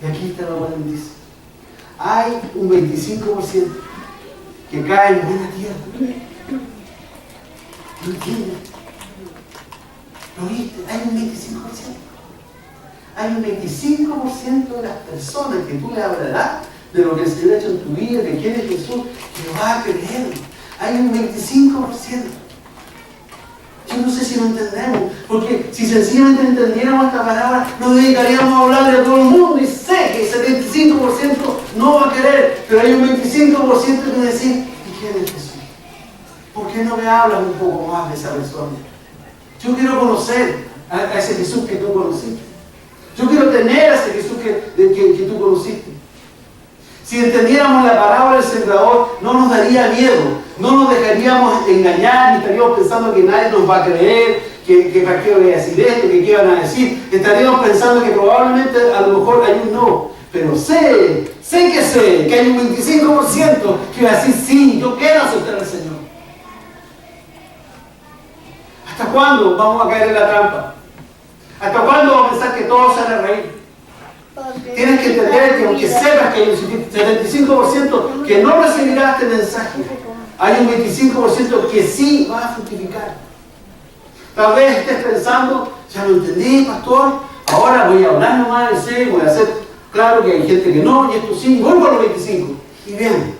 S1: y aquí está la buena noticia. Hay un 25% que cae en buena tierra. ¿Lo entiendes? ¿Lo viste? Hay un 25%. Hay un 25% de las personas que tú le hablarás de lo que el Señor ha hecho en tu vida, de quién es Jesús, que lo vas a creer. Hay un 25%. Yo no sé si lo entendemos, porque si sencillamente entendiéramos esta palabra, nos dedicaríamos a hablarle a todo el mundo, y sé que ese 25% no va a querer, pero hay un 25% que decir, ¿y quién es Jesús? ¿Por qué no me hablas un poco más de esa persona? Yo quiero conocer a ese Jesús que tú conociste. Yo quiero tener a ese Jesús que tú conociste. Si entendiéramos la parábola del sembrador, no nos daría miedo, no nos dejaríamos engañar, ni estaríamos pensando que nadie nos va a creer, que para qué voy a decir esto, que qué van a decir. Estaríamos pensando que probablemente a lo mejor hay un no. Pero sé que hay un 25% que va a decir sí, yo quiero aceptar al Señor. ¿Hasta cuándo vamos a caer en la trampa? ¿Hasta cuándo vamos a pensar que todos se van a reír? Tienes que entender que aunque sepas que hay un 75% que no recibirá este mensaje, hay un 25% que sí va a fructificar. Tal vez estés pensando, ya lo entendí, pastor, ahora voy a hablar nomás, sí, voy a hacer claro que hay gente que no, y esto sí, y vuelvo a los 25. Y bien,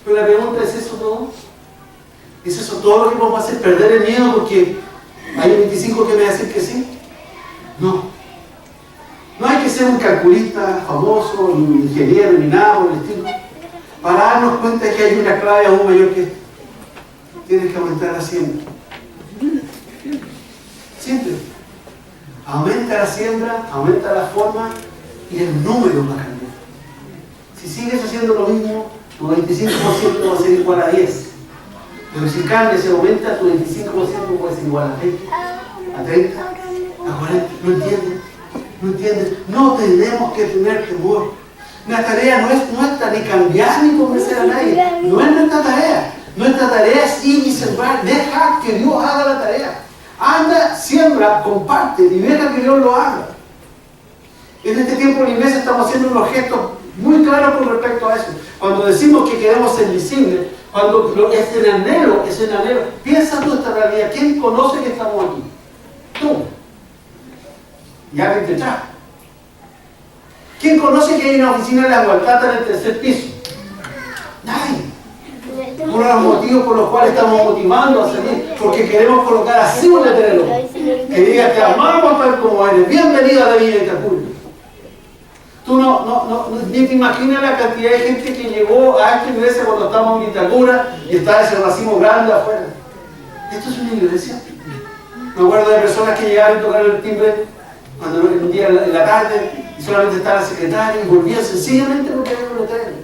S1: pero la pregunta es, ¿eso todo? ¿Es eso todo lo que vamos a hacer? ¿Perder el miedo porque hay un 25 que me va a decir que sí? No. No hay que ser un calculista famoso, un ingeniero, ni nada por el estilo, para darnos cuenta de que hay una clave aún mayor que esta. Tienes que aumentar la siembra. Siempre. Aumenta la siembra, aumenta la forma y el número va a cambiar. Si sigues haciendo lo mismo, tu 25% va a ser igual a 10. Pero si cambias y aumenta, tu 25% puede ser igual a 20, a 30, a 40. ¿No entiendes? ¿No entiendes? No tenemos que tener temor. La tarea no es nuestra, ni cambiar ni convencer a nadie. No es nuestra tarea. Nuestra tarea es ir y sembrar. Deja que Dios haga la tarea. Anda, siembra, comparte y deja que Dios lo haga. En este tiempo en la iglesia estamos haciendo unos gestos muy claros con respecto a eso. Cuando decimos que queremos ser visibles, cuando es el anhelo, piensa tú esta realidad. ¿Quién conoce que estamos aquí? Tú. Y alguien te trajo. ¿Quién conoce que hay una oficina de la Gualcata en el tercer piso? Nadie. Uno de los motivos por los cuales estamos motivando a salir, porque queremos colocar así un letrero que diga: te amamos tal como eres, bienvenido a la Villa de Itacura. Tú ni te imaginas la cantidad de gente que llegó a esta iglesia cuando estábamos en Itacura y estaba ese racimo grande afuera. Esto es una iglesia. Me acuerdo de personas que llegaron a tocar el timbre cuando un día en la tarde y solamente estaba la secretaria y volvían sencillamente porque había un letrero,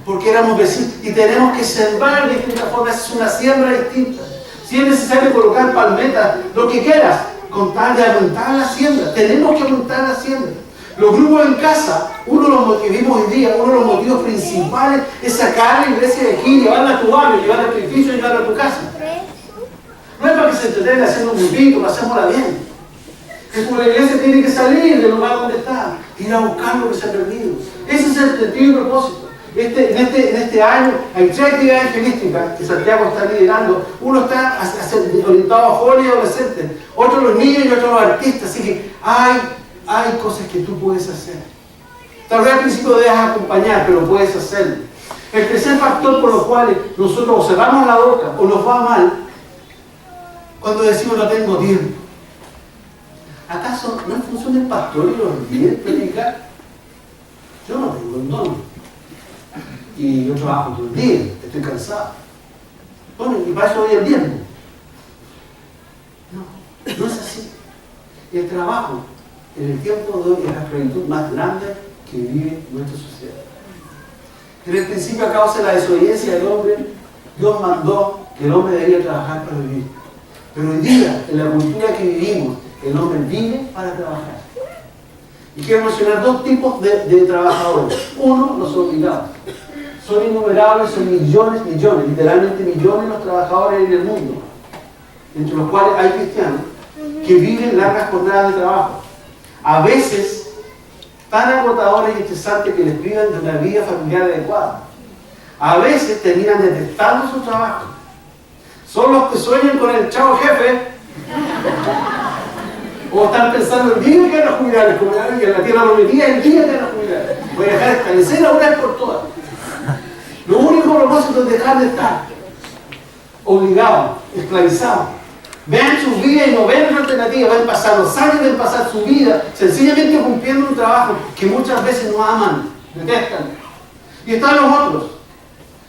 S1: porque éramos vecinos y tenemos que sembrar de distintas formas. Es una siembra distinta. Si es necesario colocar palmetas, lo que quieras, con tal de aumentar la siembra, tenemos que aumentar la siembra. Los grupos en casa, uno de los que vimos hoy día, uno de los motivos principales es sacar la iglesia de aquí, llevarla a tu barrio, llevarla a tu edificio, llevarla a tu casa. No es para que se entretenga haciendo un grupito, pasémosla bien. Es como la iglesia tiene que salir del lugar donde está, ir a buscar lo que se ha perdido. Ese es el sentido y propósito. En este año hay 3 actividades evangelísticas que Santiago está liderando. Uno está orientado a jóvenes y adolescentes, otro los niños y otro los artistas. Así que hay cosas que tú puedes hacer. Tal vez al principio debes acompañar, pero puedes hacerlo. El tercer factor por lo cual nosotros o cerramos la boca o nos va mal, cuando decimos no tengo tiempo. ¿Acaso no es función del pastor y los líderes predicar? Yo no tengo el don. Y yo trabajo todo el día, estoy cansado. Bueno, y para eso doy el tiempo. No es así. El trabajo en el tiempo de hoy es la esclavitud más grande que vive nuestra sociedad. En el principio, a causa de la desobediencia del hombre, Dios mandó que el hombre debía trabajar para vivir. Pero hoy día, en la cultura que vivimos, el hombre vive para trabajar. Y quiero mencionar 2 tipos de trabajadores. Uno, los obligados. Son innumerables, son millones, literalmente millones los trabajadores en el mundo, entre los cuales hay cristianos que viven largas jornadas de trabajo. A veces, tan agotadores y estresantes que les privan de una vida familiar adecuada. A veces terminan detestando su trabajo. Son los que sueñan con el chavo jefe. O están pensando el día que van a jubilar, como en la tierra prometida, el día que van a jubilar. Voy a dejar de establecer una vez por todas. Lo único propósito es dejar de estar obligados, esclavizados. Vean sus vidas y no ven una alternativa. Ven pasar los años, ven pasar su vida sencillamente cumpliendo un trabajo que muchas veces no aman, detestan. Y están los otros.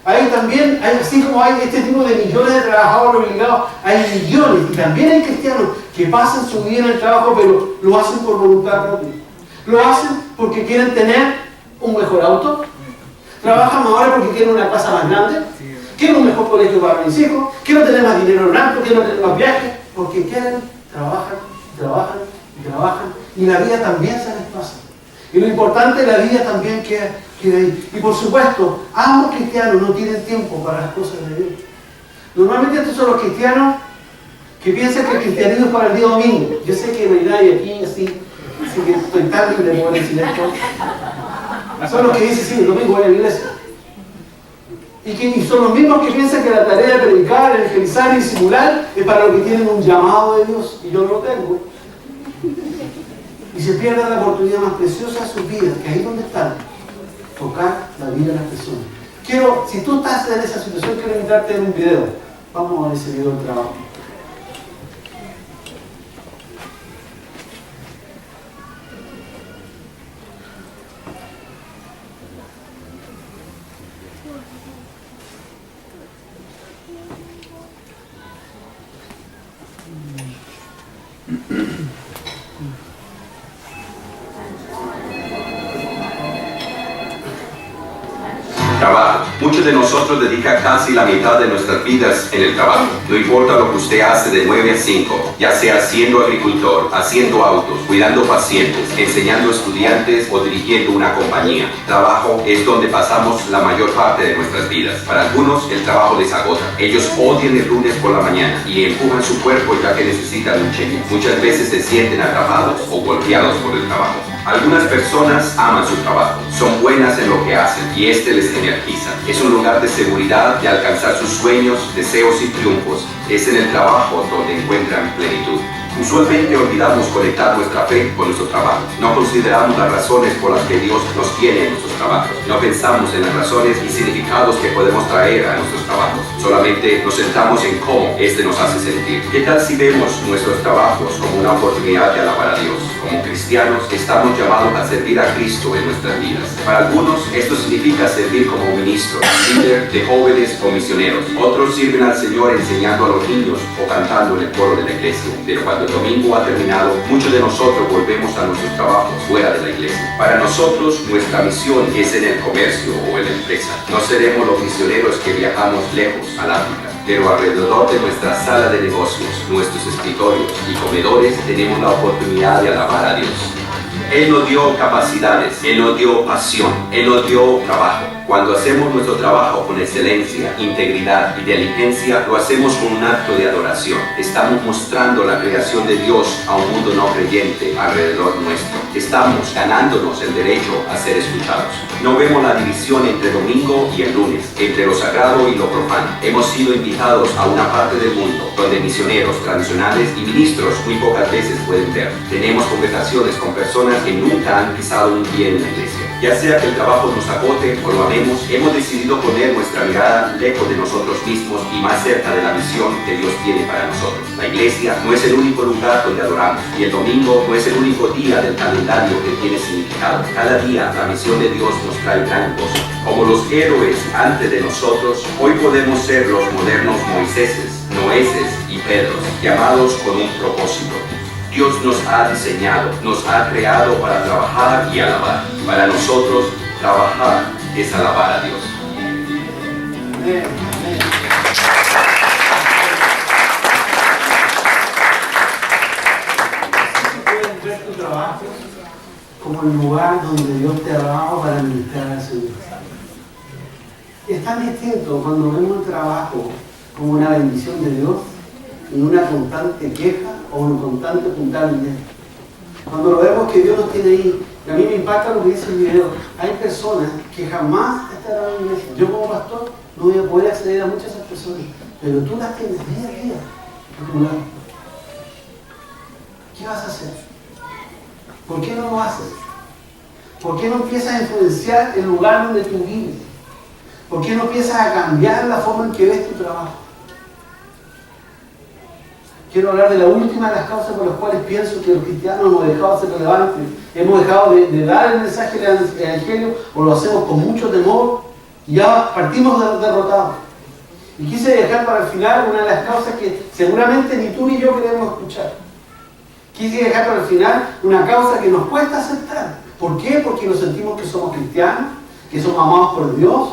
S1: Ahí también, así como hay este tipo de millones de trabajadores obligados, hay millones, y también hay cristianos que pasan su vida en el trabajo, pero lo hacen por voluntad propia. Lo hacen porque quieren tener un mejor auto, trabajan ahora porque quieren una casa más grande, quieren un mejor colegio para mis hijos, quiero tener más dinero en el auto, quiero tener más viajes, porque quieren, trabajan, y la vida también se les pasa. Y lo importante, la vida también queda ahí. Y por supuesto, ambos cristianos no tienen tiempo para las cosas de Dios. Normalmente estos son los cristianos que piensan que el cristianismo es para el día domingo. Yo sé que no hay nadie aquí así que estoy tan libre de poder decir esto. Son los que dicen, sí, el domingo voy a la iglesia. Y son los mismos que piensan que la tarea de predicar, evangelizar y disimular es para los que tienen un llamado de Dios. Y yo no lo tengo. Y se pierde la oportunidad más preciosa de sus vidas, que ahí es donde están, tocar la vida de las personas. Si tú estás en esa situación, quiero invitarte a ver un video. Vamos a ver ese video del trabajo.
S4: Trabajo. Muchos de nosotros dedican casi la mitad de nuestras vidas en el trabajo. No importa lo que usted hace de 9 a 5, ya sea siendo agricultor, haciendo autos, cuidando pacientes, enseñando estudiantes o dirigiendo una compañía. Trabajo es donde pasamos la mayor parte de nuestras vidas. Para algunos, el trabajo les agota. Ellos odian el lunes por la mañana y empujan su cuerpo ya que necesitan un cheque. Muchas veces se sienten atrapados o golpeados por el trabajo. Algunas personas aman su trabajo, son buenas en lo que hacen y este les energiza. Es un lugar de seguridad, de alcanzar sus sueños, deseos y triunfos. Es en el trabajo donde encuentran plenitud. Usualmente olvidamos conectar nuestra fe con nuestro trabajo. No consideramos las razones por las que Dios nos tiene en nuestros trabajos. No pensamos en las razones y significados que podemos traer a nuestros trabajos. Solamente nos centramos en cómo este nos hace sentir. ¿Qué tal si vemos nuestros trabajos como una oportunidad de alabar a Dios? Como cristianos, estamos llamados a servir a Cristo en nuestras vidas. Para algunos, esto significa servir como ministro, líder de jóvenes o misioneros. Otros sirven al Señor enseñando a los niños o cantando en el coro de la iglesia. Pero cuando el domingo ha terminado, muchos de nosotros volvemos a nuestros trabajos fuera de la iglesia. Para nosotros, nuestra misión es en el comercio o en la empresa. No seremos los misioneros que viajamos lejos al África. Pero alrededor de nuestra sala de negocios, nuestros escritorios y comedores tenemos la oportunidad de alabar a Dios. Él nos dio capacidades, Él nos dio pasión, Él nos dio trabajo. Cuando hacemos nuestro trabajo con excelencia, integridad y diligencia, lo hacemos con un acto de adoración. Estamos mostrando la creación de Dios a un mundo no creyente alrededor nuestro. Estamos ganándonos el derecho a ser escuchados. No vemos la división entre domingo y el lunes, entre lo sagrado y lo profano. Hemos sido invitados a una parte del mundo donde misioneros tradicionales y ministros muy pocas veces pueden ver. Tenemos conversaciones con personas que nunca han pisado un pie en la iglesia. Ya sea que el trabajo nos agote o lo amemos, hemos decidido poner nuestra mirada lejos de nosotros mismos y más cerca de la visión que Dios tiene para nosotros. La iglesia no es el único lugar donde adoramos y el domingo no es el único día del calendario que tiene significado. Cada día la misión de Dios nos trae gran gozo. Como los héroes antes de nosotros, hoy podemos ser los modernos Moiséses, Noéses y Pedros, llamados con un propósito. Dios nos ha diseñado, nos ha creado para trabajar y alabar. Para nosotros, trabajar es alabar a Dios.
S1: Amén. Puedes ver tu trabajo como el lugar donde Dios te ha dado para ministrar al Señor. Es tan distinto cuando vemos el trabajo como una bendición de Dios y una constante queja o un constante puntal dinero. Cuando lo vemos que Dios nos tiene ahí, y a mí me impacta lo que dice el video, hay personas que jamás estarán en la iglesia. Yo como pastor no voy a poder acceder a muchas de esas personas, pero tú las tienes día a día a tu lado. ¿Qué vas a hacer? ¿Por qué no lo haces? ¿Por qué no empiezas a influenciar el lugar donde tú vives? ¿Por qué no empiezas a cambiar la forma en que ves tu trabajo? Quiero hablar de la última de las causas por las cuales pienso que los cristianos hemos dejado de ser relevantes, hemos dejado de dar el mensaje del Evangelio o lo hacemos con mucho temor Ya partimos derrotados. Y quise dejar para el final una de las causas que seguramente ni tú ni yo queremos escuchar. Quise dejar para el final una causa que nos cuesta aceptar. ¿Por qué? Porque nos sentimos que somos cristianos, que somos amados por Dios,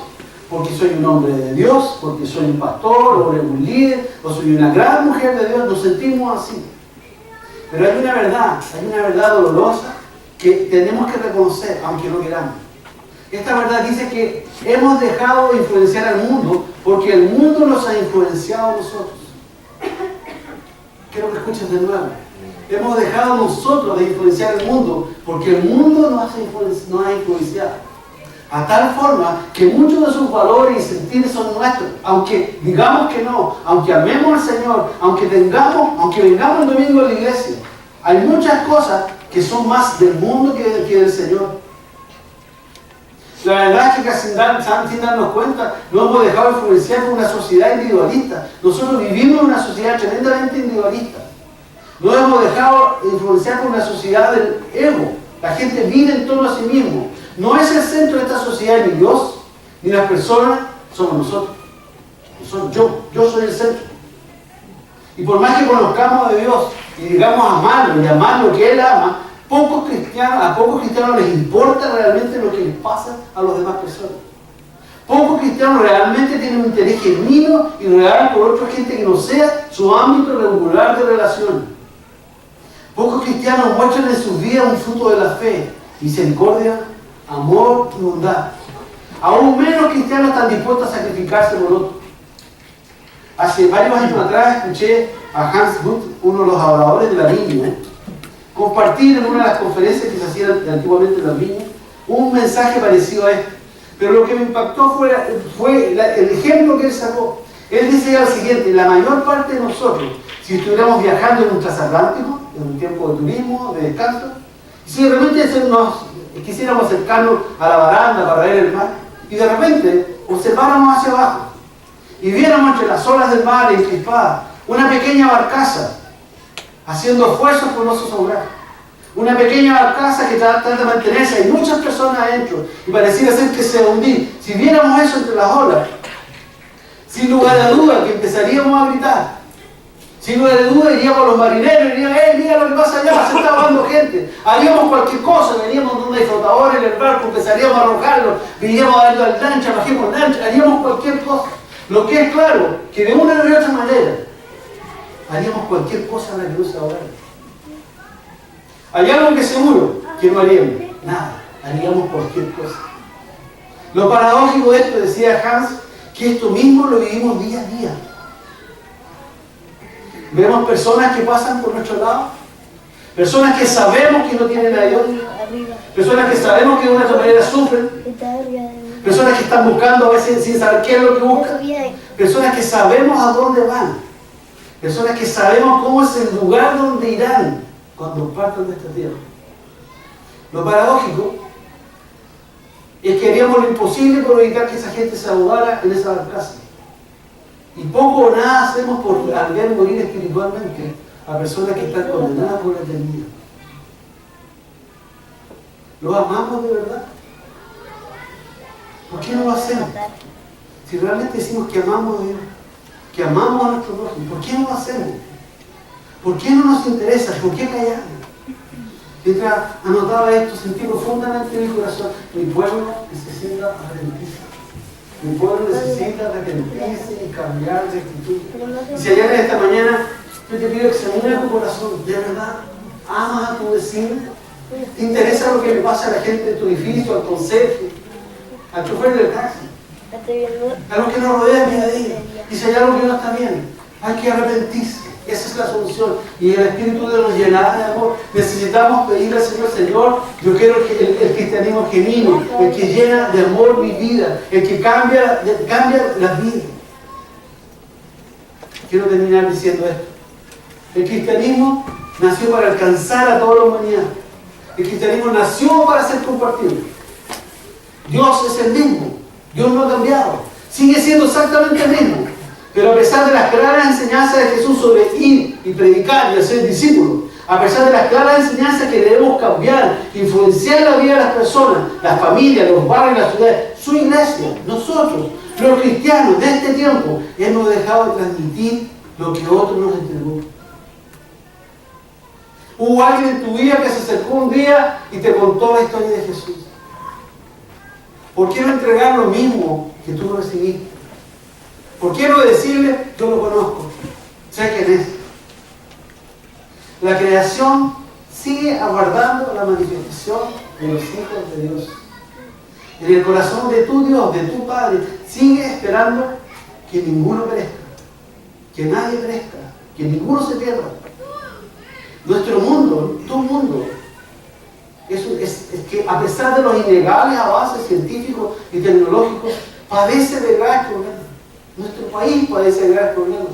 S1: porque soy un hombre de Dios, porque soy un pastor, o un líder, o soy una gran mujer de Dios. Nos sentimos así. Pero hay una verdad dolorosa que tenemos que reconocer, aunque no queramos. Esta verdad dice que hemos dejado de influenciar al mundo porque el mundo nos ha influenciado a nosotros. Quiero que escuches de nuevo. Hemos dejado nosotros de influenciar al mundo porque el mundo nos ha influenciado. A tal forma que muchos de sus valores y sentires son nuestros. Aunque digamos que no, aunque amemos al Señor, aunque vengamos el domingo a la iglesia, hay muchas cosas que son más del mundo que del Señor. La verdad es que casi sin darnos cuenta, nos hemos dejado influenciar por una sociedad individualista. Nosotros vivimos en una sociedad tremendamente individualista. Nos hemos dejado influenciar por una sociedad del ego. La gente vive en torno a sí mismo. No es el centro de esta sociedad ni Dios, ni las personas, somos nosotros. Yo soy el centro. Y por más que conozcamos de Dios y digamos amarlo y amar lo que Él ama, a pocos cristianos les importa realmente lo que les pasa a las demás personas. Pocos cristianos realmente tienen un interés genuino y real por otra gente que no sea su ámbito regular de relación. Pocos cristianos muestran en sus vidas un fruto de la fe, misericordia, amor y bondad. Aún menos cristianos están dispuestos a sacrificarse por otros. Hace varios años atrás escuché a Hans Guth, uno de los adoradores de la viña, compartir en una de las conferencias que se hacían antiguamente en la viña, un mensaje parecido a este. Pero lo que me impactó fue el ejemplo que él sacó. Él decía lo siguiente: la mayor parte de nosotros, si estuviéramos viajando en un transatlántico, en un tiempo de turismo, de descanso, si de repente quisiéramos acercarnos a la baranda para ver el mar, y de repente observáramos hacia abajo, y viéramos entre las olas del mar encrispadas una pequeña barcaza, haciendo esfuerzos por no zozobrar. Una pequeña barcaza que trata de mantenerse, hay muchas personas adentro, y pareciera ser que se va a hundir. Si viéramos eso entre las olas, sin lugar a duda que empezaríamos a gritar. Sin lugar a duda iríamos a los marineros y diríamos: mira lo que pasa allá, se está ahogando gente. Haríamos cualquier cosa, veníamos de una flotadora en el barco, empezaríamos a arrojarlo, iríamos a darle al lancha, bajemos lancha, haríamos cualquier cosa. Lo que es claro, que de una u otra manera, haríamos cualquier cosa en la que no se ahogara. Hay algo que seguro que no haríamos, nada, haríamos cualquier cosa. Lo paradójico de esto, decía Hans, que esto mismo lo vivimos día a día. Vemos personas que pasan por nuestro lado, personas que sabemos que no tienen a Dios, personas que sabemos que de una otra manera sufren, personas que están buscando a veces sin saber qué es lo que buscan, personas que sabemos a dónde van, personas que sabemos cómo es el lugar donde irán cuando partan de esta tierra. Lo paradójico es que haríamos lo imposible por evitar que esa gente se ahogara en esa barcaza. Y poco o nada hacemos por ver morir espiritualmente a personas que están condenadas por la eternidad. ¿Lo amamos de verdad? ¿Por qué no lo hacemos? Si realmente decimos que amamos a Dios, que amamos a nuestro prójimo, ¿por qué no lo hacemos? ¿Por qué no nos interesa? ¿Por qué callarnos? Mientras anotaba esto, sentí profundamente en mi corazón: mi pueblo necesita arrepentirse. Mi pueblo necesita arrepentirse y cambiar de actitud. Y si ayer esta mañana yo te pido que examines tu corazón, ¿de verdad amas a tu vecino? ¿Te interesa lo que le pasa a la gente de tu edificio, al conserje, al chofer del taxi, a los que nos rodean día a día? Y si hay algo que no está bien, hay que arrepentirse. Esa es la solución. Y el Espíritu de nos llenará de amor. Necesitamos pedirle al Señor: Señor, yo quiero el cristianismo genuino, el que llena de amor mi vida, el que cambia la vida. Quiero terminar diciendo esto: el cristianismo nació para alcanzar a toda la humanidad. El cristianismo nació para ser compartido. Dios es el mismo. Dios no ha cambiado. Sigue siendo exactamente el mismo. Pero a pesar de las claras enseñanzas de Jesús sobre ir y predicar y hacer discípulos, A pesar de las claras enseñanzas que debemos cambiar, influenciar la vida de las personas, las familias, los barrios, las ciudades, su iglesia, nosotros, los cristianos de este tiempo, hemos dejado de transmitir lo que otro nos entregó. Hubo alguien en tu vida que se acercó un día y te contó la historia de Jesús. ¿Por qué no entregar lo mismo que tú recibiste? ¿Por qué no decirle, yo lo conozco, sé quién es? La creación sigue aguardando la manifestación de los hijos de Dios. En el corazón de tu Dios, de tu Padre, sigue esperando que ninguno perezca, que nadie perezca, que ninguno se pierda. Nuestro mundo, tu mundo, es que a pesar de los innegables avances científicos y tecnológicos, padece de graves problemas. Nuestro país padece de graves problemas.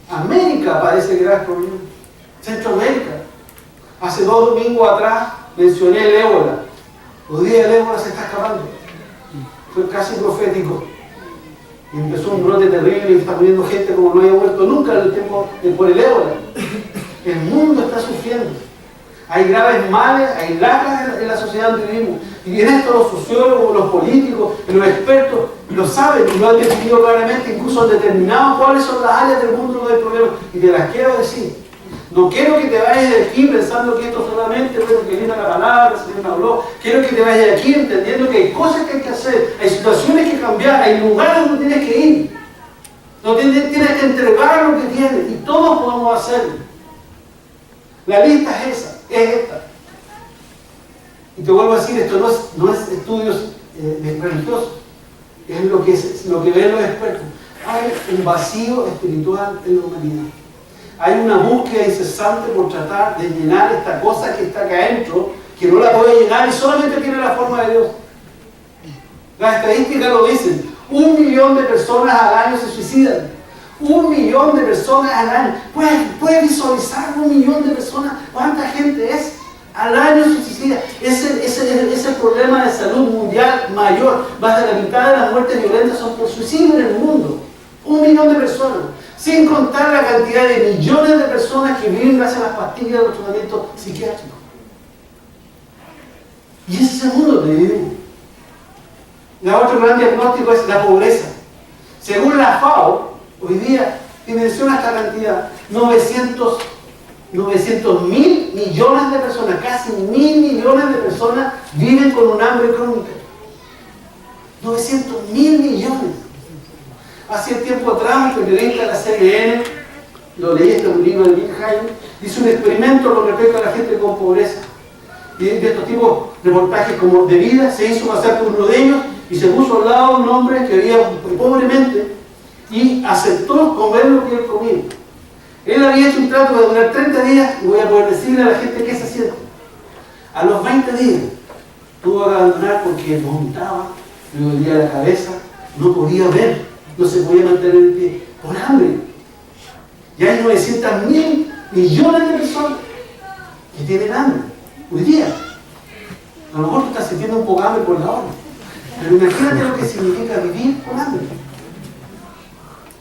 S1: América padece de graves problemas. Centroamérica. Hace 2 domingos atrás mencioné el ébola. Hoy día el ébola se está escapando. Fue casi profético. Y empezó un brote terrible y está muriendo gente como no había muerto nunca en el tiempo por el ébola. El mundo está sufriendo. Hay graves males, hay lacras en la sociedad donde vivimos. Y en esto los sociólogos, los políticos, los expertos lo saben y lo han definido claramente, incluso han determinado cuáles son las áreas del mundo donde hay problemas. Y te las quiero decir. No quiero que te vayas de aquí pensando que esto solamente es que viene la palabra, el Señor me habló. Quiero que te vayas de aquí entendiendo que hay cosas que hay que hacer, hay situaciones que cambiar, hay lugares donde tienes que ir. Donde tienes que entregar lo que tienes y todos podemos hacerlo. La lista es esa, es esta. Y te vuelvo a decir, esto no es estudios religiosos, es lo que ven los expertos. Hay un vacío espiritual en la humanidad. Hay una búsqueda incesante por tratar de llenar esta cosa que está acá adentro, que no la puede llenar y solamente tiene la forma de Dios. Las estadísticas lo dicen. 1 millón de personas al año se suicidan. 1 millón de personas al año. ¿Puedes visualizar 1 millón de personas? ¿Cuánta gente es? Al año se suicida. Ese es el problema de salud mundial mayor. Más de la mitad de las muertes violentas son por suicidio en el mundo. 1 millón de personas. Sin contar la cantidad de millones de personas que viven gracias a las pastillas de los tratamientos psiquiátricos. Y ese es el mundo donde vivimos. El otro gran diagnóstico es la pobreza. Según la FAO, hoy día dimensiona esta cantidad, 900 mil millones de personas, casi 1.000 millones de personas viven con un hambre crónica. 900 mil millones. Hace tiempo atrás, el periodista de la CNN, lo leí en un libro de Bill Hines, hizo un experimento con respecto a la gente con pobreza. Y de estos tipos de reportajes como de vida, se hizo pasar por uno de ellos y se puso al lado un hombre que vivía pobremente y aceptó comer lo que él comía. Él había hecho un trato de durar 30 días y voy a poder decirle a la gente qué se siente. A los 20 días tuvo que abandonar porque vomitaba, le dolía la cabeza, no podía ver, no se podía mantener en pie, por hambre. Y hay 900 mil millones de personas que tienen hambre hoy día. A lo mejor tú estás sintiendo un poco hambre por la hora, pero imagínate lo que significa vivir con hambre.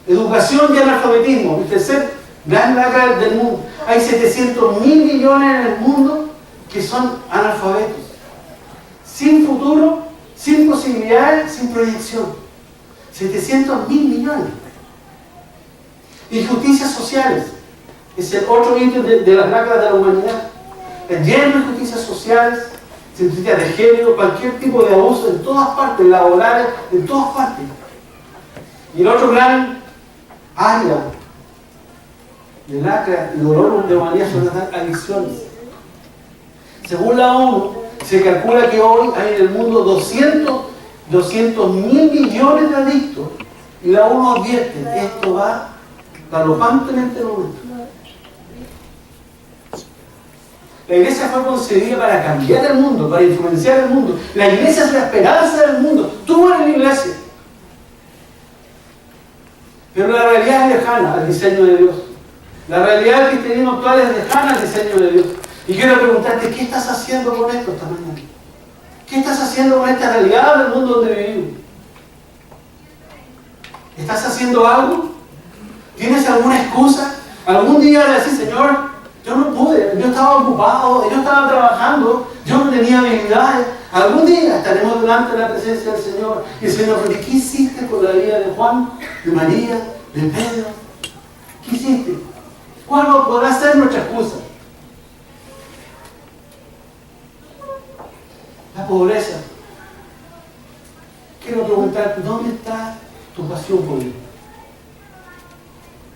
S1: Educación y analfabetismo, el tercer gran lacra del mundo. Hay 700 mil millones en el mundo que son analfabetos, sin futuro, sin posibilidades, sin proyección. 700 mil millones. Injusticias sociales es el otro ítem de las lacras de la humanidad. Lleno de injusticias sociales, injusticias de género, cualquier tipo de abuso en todas partes, laborales, en todas partes. Y el otro gran área de lacra y dolor de la humanidad son las adicciones. Según la ONU, se calcula que hoy hay en el mundo 200 mil millones de adictos. Y la ONU advierte, esto va galopantemente en aumento. La iglesia fue concebida para cambiar el mundo, para influenciar el mundo. La iglesia es la esperanza del mundo. Tú eres la iglesia. Pero la realidad es lejana al diseño de Dios. La realidad del cristianismo actual es lejana al diseño de Dios. Y quiero preguntarte, ¿qué estás haciendo con esto esta mañana? ¿Qué estás haciendo con esta realidad del mundo donde vivimos? ¿Estás haciendo algo? ¿Tienes alguna excusa? ¿Algún día de decir, Señor, yo no pude, yo estaba ocupado, yo estaba trabajando, yo no tenía habilidades. Algún día estaremos delante de la presencia del Señor y el Señor, ¿pero qué hiciste con la vida de Juan, de María, de Pedro? ¿Qué hiciste? ¿Cuál podrá ser nuestra excusa? La pobreza. Quiero preguntarte, ¿dónde está tu pasión por Dios?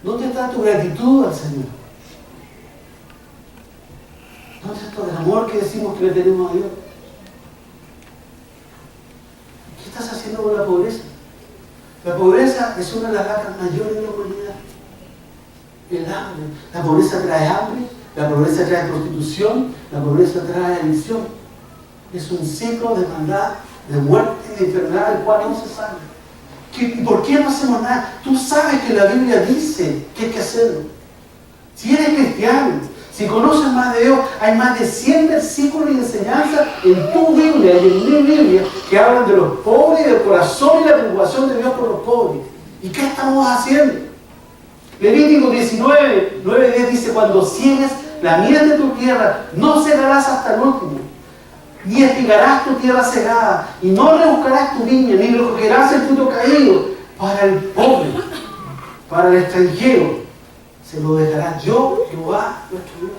S1: ¿Dónde está tu gratitud al Señor? ¿Dónde está el amor que decimos que le tenemos a Dios? ¿Qué estás haciendo con la pobreza? La pobreza es una de las ratas mayores de la humanidad. El hambre. La pobreza trae hambre, la pobreza trae prostitución, la pobreza trae adicción. Es un ciclo de maldad, de muerte y de enfermedad del cual no se sale. ¿Y por qué no hacemos nada? Tú sabes que la Biblia dice que hay que hacerlo. Si eres cristiano, si conoces más de Dios, hay más de 100 versículos y enseñanzas en tu Biblia y en mi Biblia que hablan de los pobres, del corazón y la preocupación de Dios por los pobres. ¿Y qué estamos haciendo? Levítico 19, 9-10 dice, cuando ciegues la miel de tu tierra, no cegarás hasta el último, ni espigarás tu tierra cegada, y no rebuscarás tu viña, ni recogerás el fruto caído. Para el pobre, para el extranjero, se lo dejará yo, Jehová, nuestro Dios.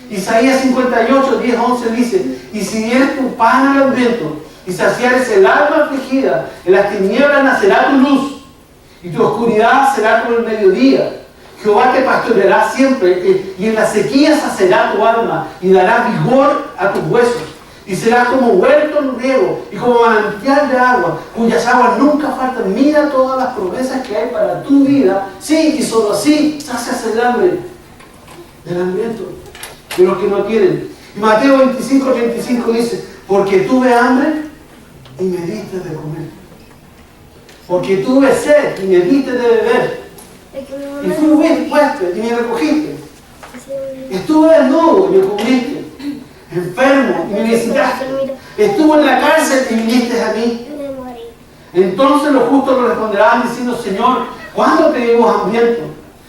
S1: Isaías 58, 10-11 dice, y si dieres tu pan al hambriento, y saciares el alma afligida, en las tinieblas nacerá tu luz, y tu oscuridad será como el mediodía. Jehová te pastoreará siempre, y en la sequía saciará tu alma, y dará vigor a tus huesos. Y serás como huerto riego, y como manantial de agua, cuyas aguas nunca faltan. Mira todas las promesas que hay para tu vida. Sí, y solo así sacias el hambre del hambriento, de los que no tienen. Y Mateo 25, 35 dice, porque tuve hambre y me diste de comer. Porque tuve sed y me diste de beber. Y fui huésped y me recogiste. Estuve desnudo y me cubriste. Enfermo y me visitaste. Estuve en la cárcel y viniste a mí. Entonces los justos le responderán diciendo, Señor, ¿cuándo te dimos hambriento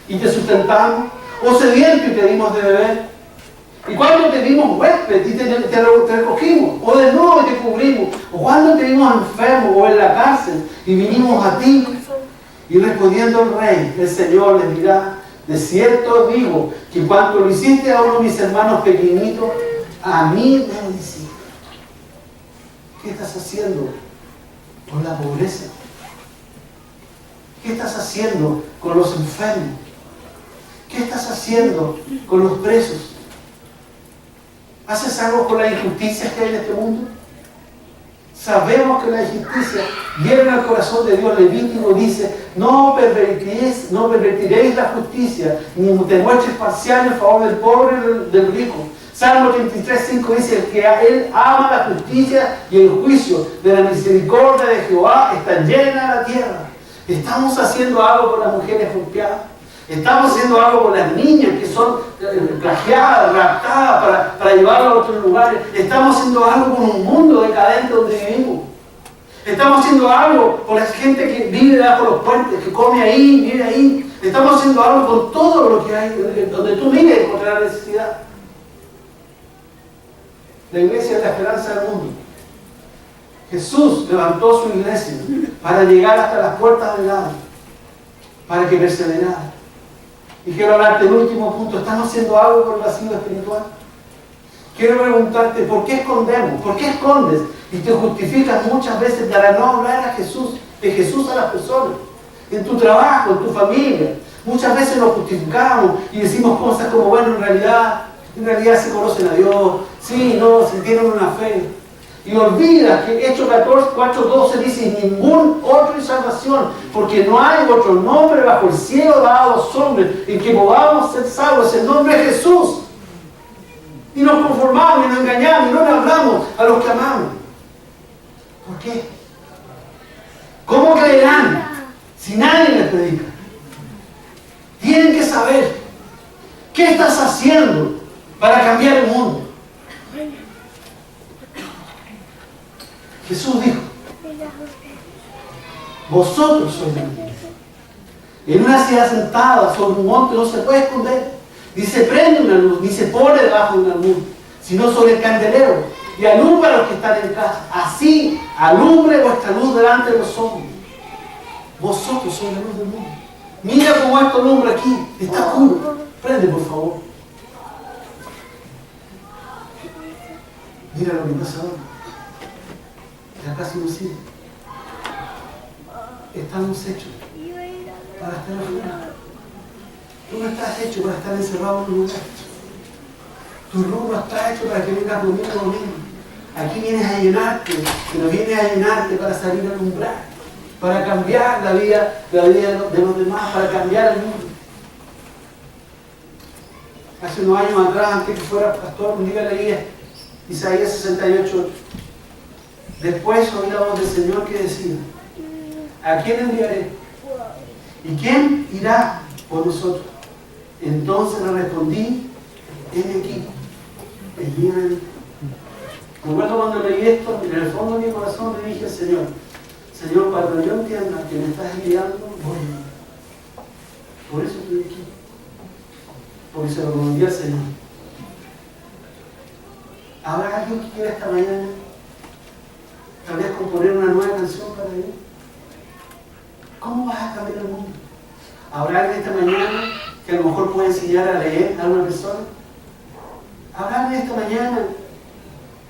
S1: y te sustentamos? ¿O sediento y te dimos de beber? ¿Y cuándo te dimos huésped y te recogimos? ¿O desnudo y te cubrimos? ¿O cuándo te dimos enfermo o en la cárcel y vinimos a ti? Y respondiendo el rey, el Señor les dirá, de cierto digo, que cuando lo hiciste a uno de mis hermanos pequeñitos, a mí me lo hiciste. ¿Qué estás haciendo con la pobreza? ¿Qué estás haciendo con los enfermos? ¿Qué estás haciendo con los presos? ¿Haces algo con las injusticias que hay en este mundo? Sabemos que la injusticia viene al corazón de Dios. Levítico dice, no pervertiréis la justicia, ni te muestres parcial en favor del pobre y del rico. Salmo 33:5 dice que Él ama la justicia y el juicio de la misericordia de Jehová está llena la tierra. Estamos haciendo algo por las mujeres golpeadas. Estamos haciendo algo con las niñas que son plagiadas, raptadas para llevarlas a otros lugares. Estamos haciendo algo con un mundo decadente donde vivimos. Estamos haciendo algo con la gente que vive debajo de los puentes, que come ahí, vive ahí. Estamos haciendo algo con todo lo que hay, donde tú vives encontrar necesidad. La iglesia es la esperanza del mundo. Jesús levantó su iglesia para llegar hasta las puertas del lado, para que perseverara. Y quiero hablarte del último punto. ¿Estamos haciendo algo por el vacío espiritual? Quiero preguntarte, ¿por qué escondemos? ¿Por qué escondes? Y te justificas muchas veces para no hablar de Jesús a las personas. En tu trabajo, en tu familia. Muchas veces nos justificamos y decimos cosas como, bueno, en realidad se conocen a Dios. Sí, no, si tienen una fe. Y olvida que Hechos 4:12 dice, ningún otro en salvación, porque no hay otro nombre bajo el cielo dado a los hombres en que podamos ser salvos. Es el nombre de Jesús. Y nos conformamos y nos engañamos y no le hablamos a los que amamos. ¿Por qué? ¿Cómo creerán si nadie les predica? Tienen que saber qué estás haciendo para cambiar el mundo. Jesús dijo, vosotros sois la luz. En una ciudad sentada sobre un monte no se puede esconder. Dice prende una luz, ni se pone debajo de una luz, sino sobre el candelero y alumbra a los que están en casa. Así alumbre vuestra luz delante de los hombres. Vosotros sois la luz del mundo. Mira cómo esto alumbra aquí, está oscuro. Prende, por favor. Mira lo que pasa ahora. Ya casi no sirve. Estamos hechos para estar afuera. Tú no estás hecho para estar encerrado en un lugar. Tu rumbo está hecho para que vengas conmigo. Aquí vienes a llenarte, pero vienes a llenarte para salir a alumbrar, para cambiar la vida de los demás, para cambiar el mundo. Hace unos años atrás, antes que fuera pastor, un día leía Isaías 68. Después oí la voz del Señor que decía: ¿a quién enviaré? ¿Y quién irá por nosotros? Entonces le respondí: heme aquí, envíame. Recuerdo cuando leí esto, en el fondo de mi corazón le dije al Señor: Señor, cuando yo entienda que me estás enviando, voy. Por eso estoy aquí. Porque se lo respondí al Señor. ¿Habrá alguien que quiera esta mañana tal vez componer una nueva canción para Dios? ¿Cómo vas a cambiar el mundo? ¿Habrá alguien esta mañana que a lo mejor pueda enseñar a leer a una persona? ¿Habrá alguien esta mañana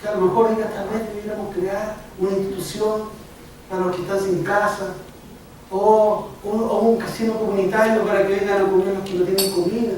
S1: que a lo mejor diga, tal vez debiéramos crear una institución para los que están sin casa, o un casino comunitario para que vengan a comer los que no tienen comida?